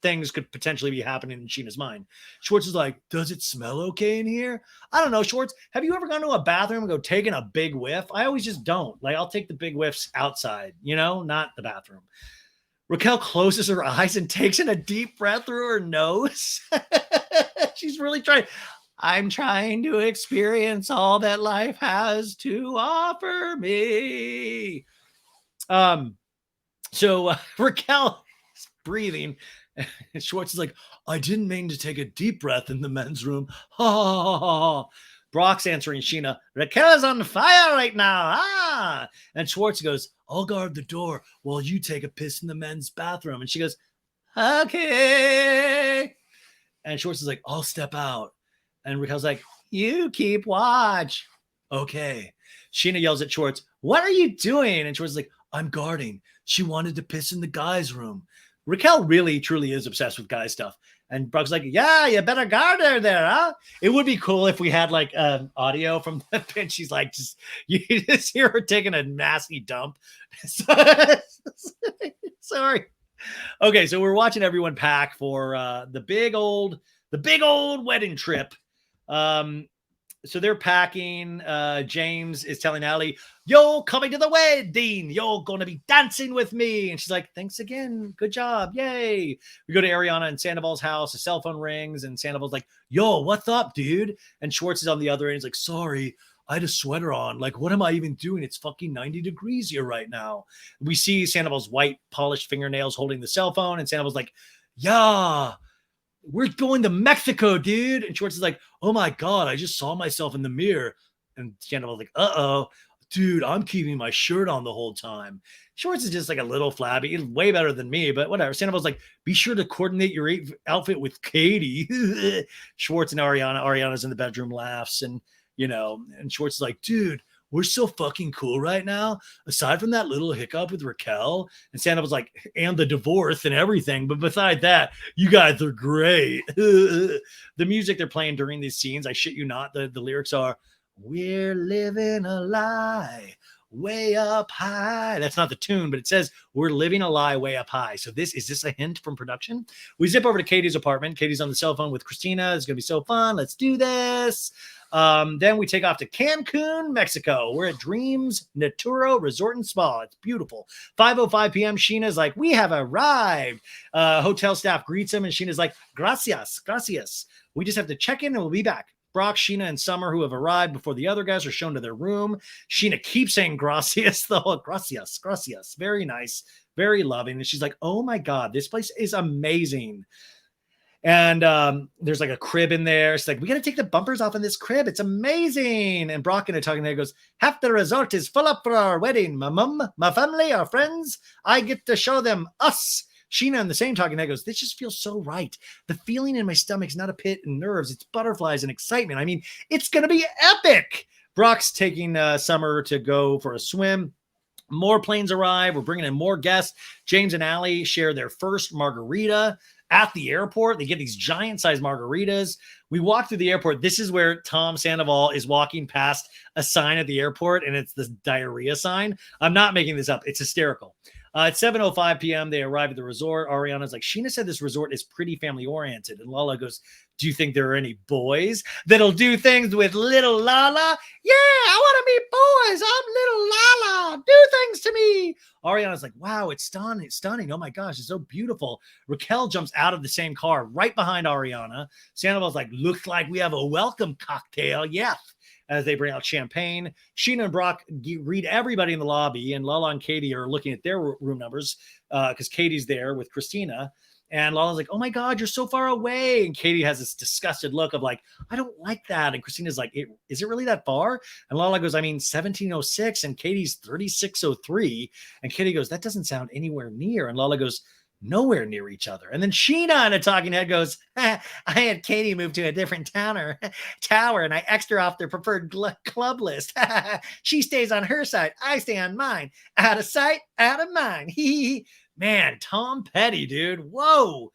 things could potentially be happening in Sheena's mind. Schwartz is like, does it smell okay in here? I don't know, Schwartz. Have you ever gone to a bathroom and go taking a big whiff? I always just don't. Like, I'll take the big whiffs outside, not the bathroom. Raquel closes her eyes and takes in a deep breath through her nose. She's really trying. I'm trying to experience all that life has to offer me. So Raquel is breathing. And Schwartz is like, I didn't mean to take a deep breath in the men's room. Ha ha ha ha. Brock's answering Scheana, Raquel's on fire right now. And Schwartz goes, I'll guard the door while you take a piss in the men's bathroom. And she goes, okay. And Schwartz is like, I'll step out. And Raquel's like, you keep watch. Okay. Scheana yells at Schwartz, what are you doing? And Schwartz is like, I'm guarding. She wanted to piss in the guys' room. Raquel really, truly is obsessed with guy stuff. And Brock's like, yeah, you better guard her there, huh? It would be cool if we had like audio from the pinch. She's like, you just hear her taking a nasty dump. Sorry. Okay, so we're watching everyone pack for the big old wedding trip. So they're packing. James is telling Allie, "You're coming to the wedding. You're going to be dancing with me." And she's like, "Thanks again. Good job. Yay." We go to Ariana and Sandoval's house. A cell phone rings and Sandoval's like, "Yo, what's up, dude?" And Schwartz is on the other end. He's like, "Sorry, I had a sweater on. Like, what am I even doing? It's fucking 90 degrees here right now." We see Sandoval's white polished fingernails holding the cell phone. And Sandoval's like, "Yeah, we're going to Mexico, dude." And Schwartz is like, "Oh my God, I just saw myself in the mirror." And Sandoval's like, "Uh-oh, dude, I'm keeping my shirt on the whole time." Schwartz is just like a little flabby. He's way better than me, but whatever. Sandoval's like, "Be sure to coordinate your outfit with Katie." Schwartz and Ariana's in the bedroom, laughs. And, and Schwartz is like, "Dude, we're so fucking cool right now. Aside from that little hiccup with Raquel." And Santa was like, "And the divorce and everything. But beside that, you guys are great." The music they're playing during these scenes, I shit you not, the lyrics are, "We're living a lie way up high." That's not the tune, but it says, "We're living a lie way up high." So is this a hint from production? We zip over to Katie's apartment. Katie's on the cell phone with Christina. It's going to be so fun. Let's do this. Then we take off to Cancun, Mexico. We're at Dreams Naturo Resort and Spa. It's beautiful. 5:05 p.m. Scheana's like, "We have arrived." Hotel staff greets him, and Scheana's like, "Gracias, gracias. We just have to check in and we'll be back." Brock, Scheana, and Summer, who have arrived before the other guys, are shown to their room. Scheana keeps saying gracias, though. Gracias, gracias. Very nice, very loving. And she's like, "Oh my God, this place is amazing." And there's like a crib in there. It's like, "We got to take the bumpers off in this crib. It's amazing." And Brock in a talking head goes, "Half the resort is full up for our wedding. My mom, my family, our friends. I get to show them us." Scheana in the same talking head goes, "This just feels so right. The feeling in my stomach is not a pit and nerves. It's butterflies and excitement. I mean, it's going to be epic." Brock's taking Summer to go for a swim. More planes arrive. We're bringing in more guests. James and Allie share their first margarita at the airport. They get these giant sized margaritas. We walk through the airport. This is where Tom Sandoval is walking past a sign at the airport, and it's the diarrhea sign. I'm not making this up. It's hysterical. At 7:05 p.m., they arrive at the resort. Ariana's like, "Scheana said this resort is pretty family oriented." And Lala goes, "Do you think there are any boys that'll do things with little Lala?" "Yeah, I want to meet boys. I'm little Lala. Do things to me." Ariana's like, "Wow, it's stunning. It's stunning. Oh my gosh, it's so beautiful." Raquel jumps out of the same car right behind Ariana. Sandoval's like, "Looks like we have a welcome cocktail." Yes. As they bring out champagne. Scheana and Brock read everybody in the lobby, and Lala and Katie are looking at their room numbers because Katie's there with Christina. And Lala's like, "Oh my God, you're so far away." And Katie has this disgusted look of like, "I don't like that." And Christina's like, "Is it really that far?" And Lala goes, "I mean, 1706 and Katie's 3603. And Katie goes, "That doesn't sound anywhere near." And Lala goes, "Nowhere near each other." And then Scheana in a talking head goes, "I had Katie move to a different tower, and I X'd her off their preferred club list. She stays on her side. I stay on mine. Out of sight, out of mind." Man, Tom Petty, dude. Whoa.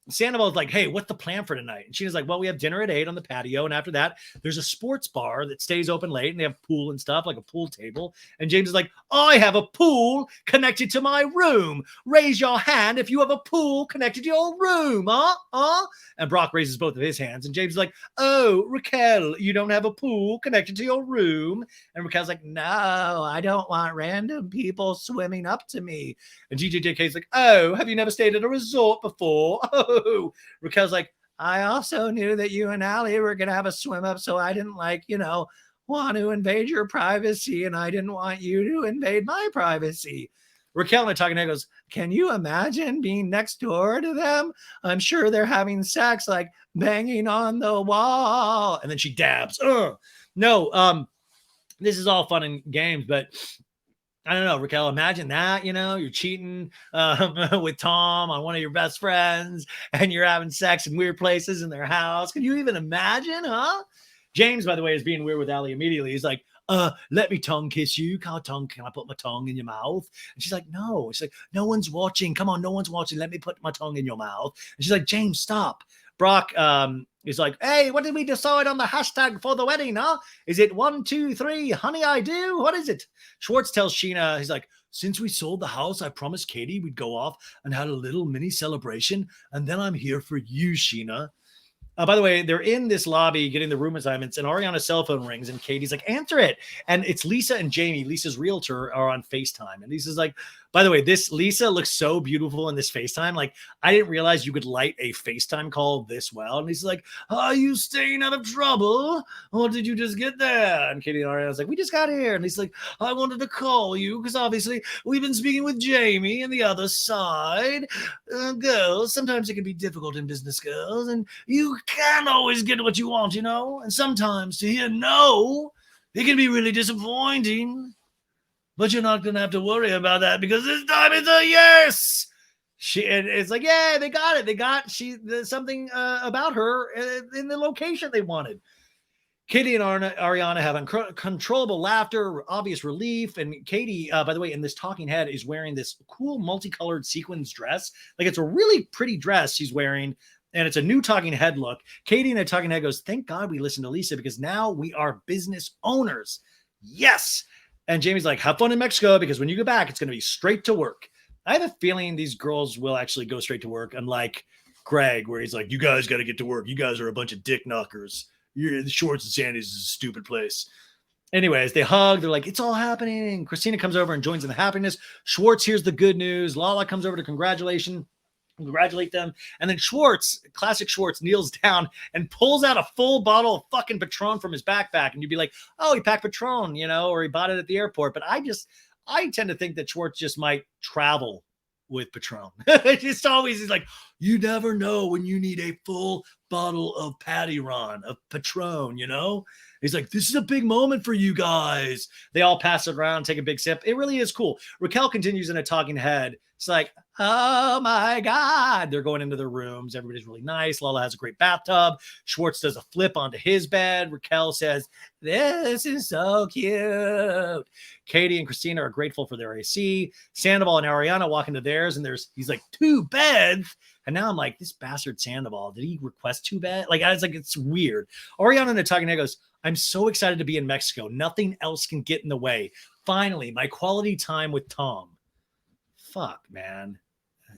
Sandoval's like, "Hey, what's the plan for tonight?" And Sheena's like, "Well, we have dinner at 8 on the patio. And after that, there's a sports bar that stays open late, and they have pool and stuff, like a pool table." And James is like, "I have a pool connected to my room. Raise your hand if you have a pool connected to your room." Huh? And Brock raises both of his hands. And James is like, "Oh, Raquel, you don't have a pool connected to your room?" And Raquel's like, "No, I don't want random people swimming up to me." And GJJK's like, "Oh, have you never stayed at a resort before?" Oh, Raquel's like, "I also knew that you and Allie were going to have a swim up, so I didn't want to invade your privacy, and I didn't want you to invade my privacy." Raquel in a talking head goes, "Can you imagine being next door to them? I'm sure they're having sex, like banging on the wall." And then she dabs. No, this is all fun and games, but I don't know, Raquel, imagine that, you're cheating with Tom on one of your best friends, and you're having sex in weird places in their house. Can you even imagine, huh? James, by the way, is being weird with Allie immediately. He's like, "Let me tongue kiss you. Can I put my tongue in your mouth?" And she's like, "No." She's like, "No one's watching. Come on, no one's watching. Let me put my tongue in your mouth." And she's like, "James, stop." Brock is like, "Hey, what did we decide on the hashtag for the wedding, huh? Is it 1, 2, 3, honey, I do? What is it?" Schwartz tells Scheana, he's like, "Since we sold the house, I promised Katie we'd go off and had a little mini celebration, and then I'm here for you, Scheana." By the way, they're in this lobby getting the room assignments, and Ariana's cell phone rings, and Katie's like, answer it. And it's Lisa and Jamie, Lisa's realtor, are on FaceTime. And Lisa's like, by the way, this Lisa looks so beautiful in this FaceTime. Like, I didn't realize you could light a FaceTime call this well. And Lisa's like, are you staying out of trouble? Or did you just get there? And Katie and Ariana's like, we just got here. And Lisa's like, I wanted to call you because obviously we've been speaking with Jamie and the other side. Girls, sometimes it can be difficult in business, girls. And you can't always get what you want, you know? And sometimes to hear no, it can be really disappointing. But you're not going to have to worry about that because this time it's a yes. It's like, yeah, they got it. They got something about her in the location they wanted. Katie and Ariana have uncontrollable laughter, obvious relief. And Katie, by the way, in this talking head is wearing this cool multicolored sequins dress. Like, it's a really pretty dress she's wearing. And it's a new talking head look. Katie in a talking head goes, thank God we listened to Lisa because now we are business owners. Yes. And Jamie's like, have fun in Mexico because when you go back, it's going to be straight to work. I have a feeling these girls will actually go straight to work, unlike Greg, where he's like, you guys got to get to work. You guys are a bunch of dick knockers. The Schwartz and Sandy's is a stupid place. Anyways, they hug. They're like, it's all happening. Christina comes over and joins in the happiness. Schwartz hears the good news. Lala comes over to congratulate them. And then Schwartz, classic Schwartz, kneels down and pulls out a full bottle of fucking Patron from his backpack. And you'd be like, oh, he packed Patron, you know, or he bought it at the airport. But I tend to think that Schwartz just might travel with Patron. It just always is like, you never know when you need a full bottle of Patty-Ron, of Patron, you know? He's like, this is a big moment for you guys. They all pass it around, take a big sip. It really is cool. Raquel continues in a talking head. It's like, oh my God. They're going into their rooms. Everybody's really nice. Lala has a great bathtub. Schwartz does a flip onto his bed. Raquel says, this is so cute. Katie and Christina are grateful for their AC. Sandoval and Ariana walk into theirs, and he's like, 2 beds. And now I'm like, this bastard Sandoval, did he request 2 beds? Like, I was like, it's weird. Ariana in the talking head goes, I'm so excited to be in Mexico. Nothing else can get in the way. Finally, my quality time with Tom. Fuck, man.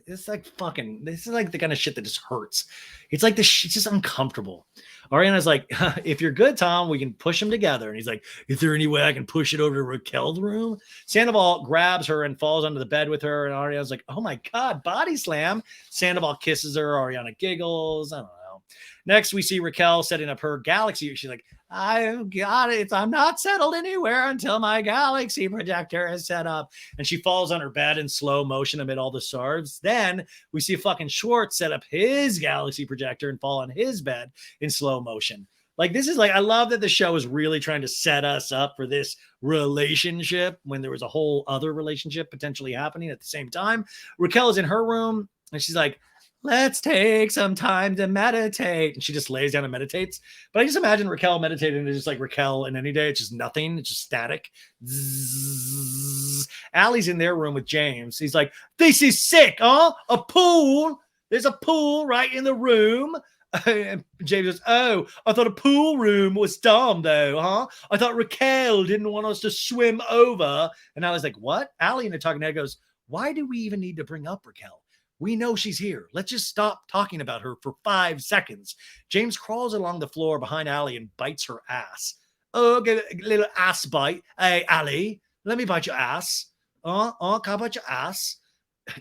It's like fucking, this is like the kind of shit that just hurts. It's like it's just uncomfortable. Ariana's like, if you're good, Tom, we can push them together. And he's like, is there any way I can push it over to Raquel's room? Sandoval grabs her and falls under the bed with her. And Ariana's like, oh my God, body slam. Sandoval kisses her. Ariana giggles. I don't know. Next, we see Raquel setting up her galaxy. She's like, I've got it. I'm not settled anywhere until my galaxy projector is set up. And she falls on her bed in slow motion amid all the stars. Then we see fucking Schwartz set up his galaxy projector and fall on his bed in slow motion. Like, this is like, I love that the show is really trying to set us up for this relationship when there was a whole other relationship potentially happening at the same time. Raquel is in her room and she's like, let's take some time to meditate. And she just lays down and meditates. But I just imagine Raquel meditating is just like Raquel in any day. It's just nothing. It's just static. Zzz. Allie's in their room with James. He's like, this is sick, huh? A pool. There's a pool right in the room. And James goes, oh, I thought a pool room was dumb though, huh? I thought Raquel didn't want us to swim over. And I was like, what? Allie in the talking head goes, why do we even need to bring up Raquel? We know she's here. Let's just stop talking about her for 5 seconds. James crawls along the floor behind Allie and bites her ass. Oh, get a little ass bite. Hey, Allie, let me bite your ass. Can I bite your ass?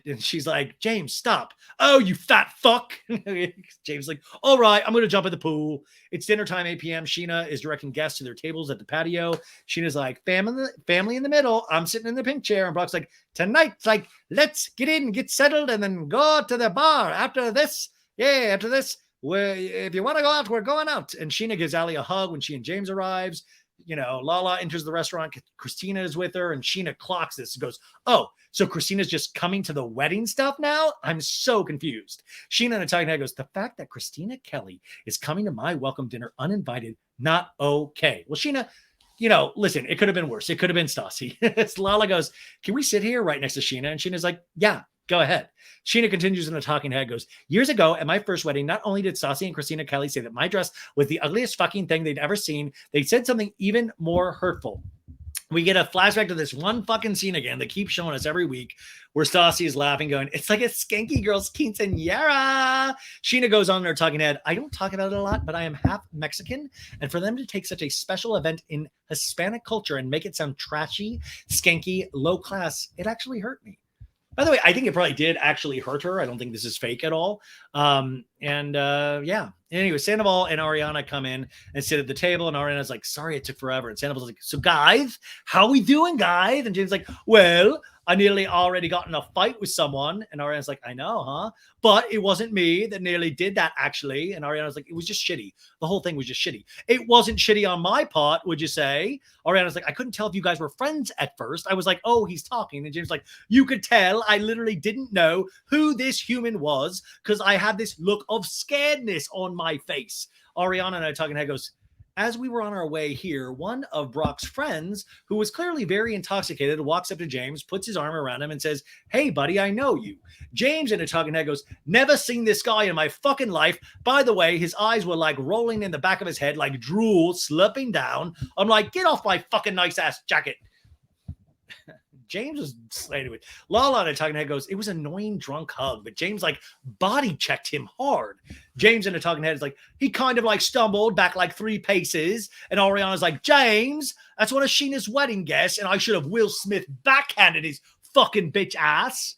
And she's like, James, stop. Oh, you fat fuck. James is like, all right, I'm going to jump in the pool. It's dinner time, 8 p.m. Scheana is directing guests to their tables at the patio. Sheena's like, family in the middle. I'm sitting in the pink chair. And Brock's like, tonight's like, let's get in, get settled, and then go to the bar after this. Yeah, after this, if you want to go out, we're going out. And Scheana gives Allie a hug when she and James arrives. You know, Lala enters the restaurant. Christina is with her, and Scheana clocks this and goes, oh, so Christina's just coming to the wedding stuff now? I'm so confused. Scheana in a talking head goes, the fact that Christina Kelly is coming to my welcome dinner uninvited, not okay. Well, Scheana, you know, listen, it could have been worse. It could have been Stassi. Lala goes, can we sit here right next to Scheana? And Sheena's like, yeah, go ahead. Scheana continues in a talking head, goes, years ago at my first wedding, not only did Stassi and Christina Kelly say that my dress was the ugliest fucking thing they'd ever seen, they said something even more hurtful. we get a flashback to this one fucking scene again that keeps showing us every week where Stassi is laughing, going, it's like a skanky girl's quinceañera. Scheana goes on in her talking head, I don't talk about it a lot, but I am half Mexican. And for them to take such a special event in Hispanic culture and make it sound trashy, skanky, low class, it actually hurt me. By the way, I think it probably did actually hurt her. I don't think this is fake at all. Yeah. Anyway, Sandoval and Ariana come in and sit at the table, and Ariana's like, sorry it took forever. And Sandoval's like, so guys, how we doing, guys? And James like, well, I nearly already got in a fight with someone. And Ariana's like, I know, huh? But it wasn't me that nearly did that, actually. And Ariana's like, it was just shitty. The whole thing was just shitty. It wasn't shitty on my part, would you say? Ariana's like, I couldn't tell if you guys were friends at first. I was like, oh, he's talking. And James like, you could tell I literally didn't know who this human was because I had this look of scaredness on my face. Ariana and I talking head goes, as we were on our way here, one of Brock's friends, who was clearly very intoxicated, walks up to James, puts his arm around him and says, hey, buddy, I know you. James in a talking head goes, never seen this guy in my fucking life. By the way, his eyes were like rolling in the back of his head, like drool slurping down. I'm like, get off my fucking nice ass jacket. James was slated with Lala in a talking head goes, it was an annoying drunk hug, but James like body checked him hard. James in a talking head is like, he kind of like stumbled back like 3 paces. And Ariana's like, James, that's one of Scheana's wedding guests. And I should have Will Smith backhanded his fucking bitch ass.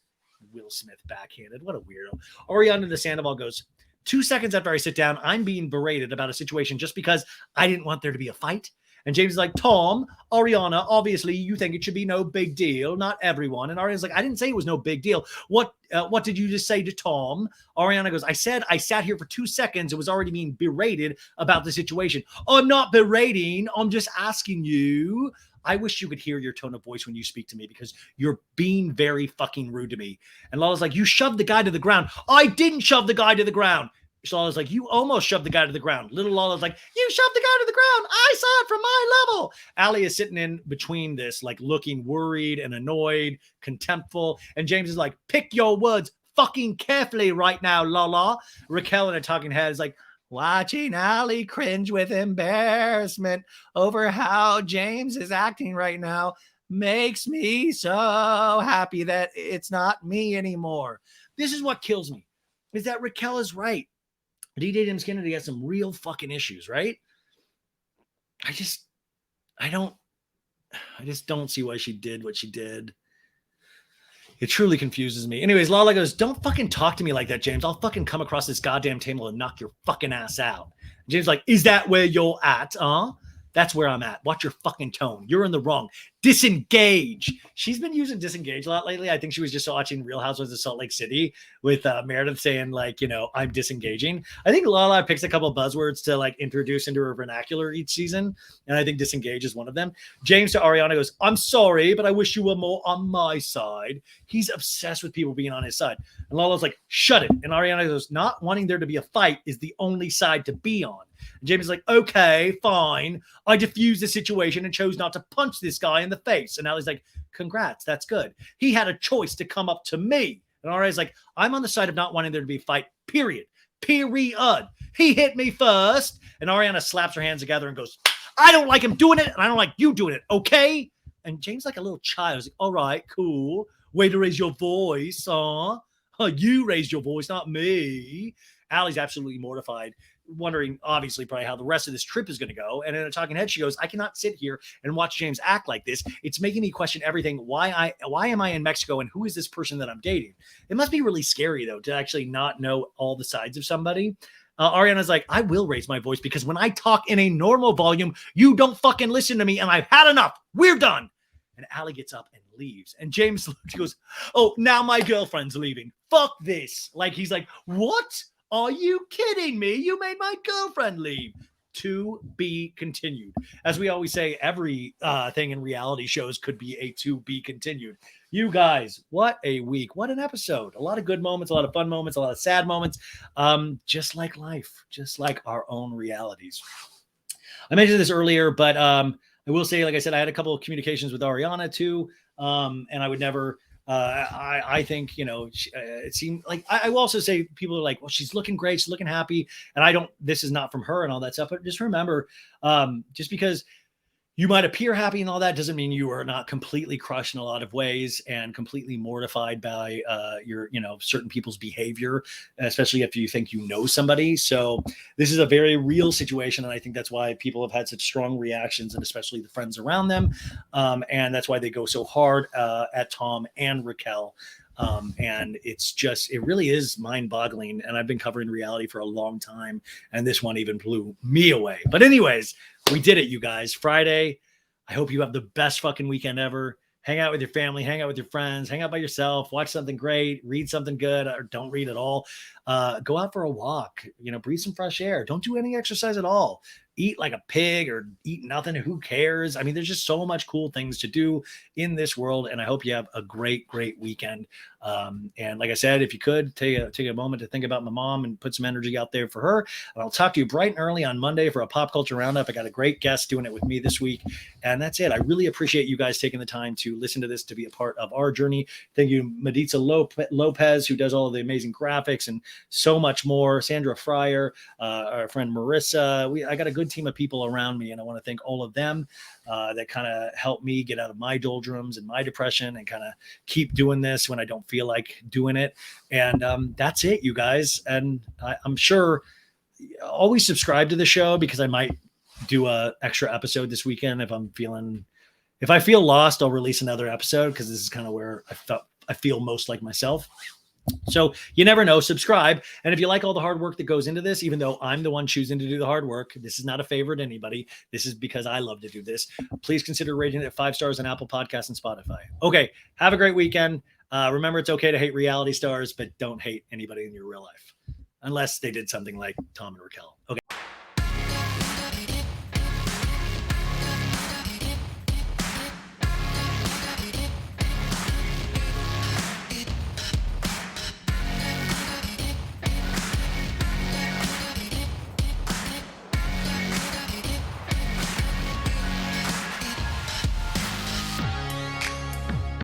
Will Smith backhanded. What a weirdo. Ariana to Sandoval goes, 2 seconds after I sit down, I'm being berated about a situation just because I didn't want there to be a fight. And James is like, Tom, Ariana, obviously you think it should be no big deal. Not everyone. And Ariana's like, I didn't say it was no big deal. What did you just say to Tom? Ariana goes, I said I sat here for 2 seconds. It was already being berated about the situation. I'm not berating. I'm just asking you. I wish you could hear your tone of voice when you speak to me because you're being very fucking rude to me. And Lala's like, you shoved the guy to the ground. I didn't shove the guy to the ground. Lala's like, you almost shoved the guy to the ground. Little Lala's like, you shoved the guy to the ground. I saw it from my level. Allie is sitting in between this, like looking worried and annoyed, contemptful. And James is like, pick your words fucking carefully right now, Lala. Raquel in a talking head is like, watching Allie cringe with embarrassment over how James is acting right now makes me so happy that it's not me anymore. This is what kills me, is that Raquel is right. DJ and Kennedy has some real fucking issues, right? I just don't see why she did what she did. It truly confuses me. Anyways, Lala goes, don't fucking talk to me like that, James. I'll fucking come across this goddamn table and knock your fucking ass out. James like, is that where you're at, huh? That's where I'm at. Watch your fucking tone. You're in the wrong. Disengage. She's been using disengage a lot lately. I think she was just watching Real Housewives of Salt Lake City with Meredith saying like, I'm disengaging. I think Lala picks a couple buzzwords to like introduce into her vernacular each season. And I think disengage is one of them. James to Ariana goes, I'm sorry, but I wish you were more on my side. He's obsessed with people being on his side. And Lala's like, shut it. And Ariana goes, not wanting there to be a fight is the only side to be on. And James is like, okay, fine. I diffused the situation and chose not to punch this guy in the face. And Allie's like, congrats, that's good. He had a choice to come up to me. And Ariana's like, I'm on the side of not wanting there to be a fight, period. Period. He hit me first. And Ariana slaps her hands together and goes, I don't like him doing it, and I don't like you doing it, okay? And James, like a little child, is like, all right, cool. Way to raise your voice, huh? You raised your voice, not me. Allie's absolutely mortified, wondering, obviously, probably how the rest of this trip is going to go. And in a talking head, she goes, I cannot sit here and watch James act like this. It's making me question everything. Why am I in Mexico, and who is this person that I'm dating? It must be really scary, though, to actually not know all the sides of somebody. Ariana's like, I will raise my voice because when I talk in a normal volume, you don't fucking listen to me, and I've had enough. We're done. And Allie gets up and leaves. And James goes, oh, now my girlfriend's leaving. Fuck this. Like, he's like, what? Are you kidding me? You made my girlfriend leave. To be continued. As we always say, every thing in reality shows could be a to be continued. You guys, what a week. What an episode. A lot of good moments, a lot of fun moments, a lot of sad moments. Just like life, just like our own realities. I mentioned this earlier, but I will say, like I said, I had a couple of communications with Ariana too. And I would never, I think, it seemed like, I will also say people are like, well, she's looking great. She's looking happy. And this is not from her and all that stuff, but just remember, just because you might appear happy and all that doesn't mean you are not completely crushed in a lot of ways and completely mortified by your, certain people's behavior, especially if you think you know somebody. So this is a very real situation. And I think that's why people have had such strong reactions, and especially the friends around them. And that's why they go so hard at Tom and Raquel. And it really is mind boggling. And I've been covering reality for a long time, and this one even blew me away. But anyways, we did it, you guys. Friday. I hope you have the best fucking weekend ever. Hang out with your family, hang out with your friends, hang out by yourself, watch something great, read something good, or don't read at all. Go out for a walk, breathe some fresh air. Don't do any exercise at all. Eat like a pig or eat nothing. Who cares? I mean, there's just so much cool things to do in this world. And I hope you have a great, great weekend. And like I said, if you could take a moment to think about my mom and put some energy out there for her. And I'll talk to you bright and early on Monday for a pop culture roundup. I got a great guest doing it with me this week. And that's it. I really appreciate you guys taking the time to listen to this, to be a part of our journey. Thank you, Maritza Lopez, who does all of the amazing graphics and so much more. Sandra Freier, our friend Maritza. I got a good team of people around me, and I want to thank all of them that kind of helped me get out of my doldrums and my depression and kind of keep doing this when I don't feel like doing it. And that's it, you guys. And I'm sure always subscribe to the show, because I might do a extra episode this weekend. If I feel lost, I'll release another episode, because this is kind of where I feel most like myself. So you never know. Subscribe. And if you like all the hard work that goes into this, even though I'm the one choosing to do the hard work, this is not a favor to anybody. This is because I love to do this. Please consider rating it 5 stars on Apple Podcasts and Spotify. Okay. Have a great weekend. Remember, it's okay to hate reality stars, but don't hate anybody in your real life, unless they did something like Tom and Raquel. Okay.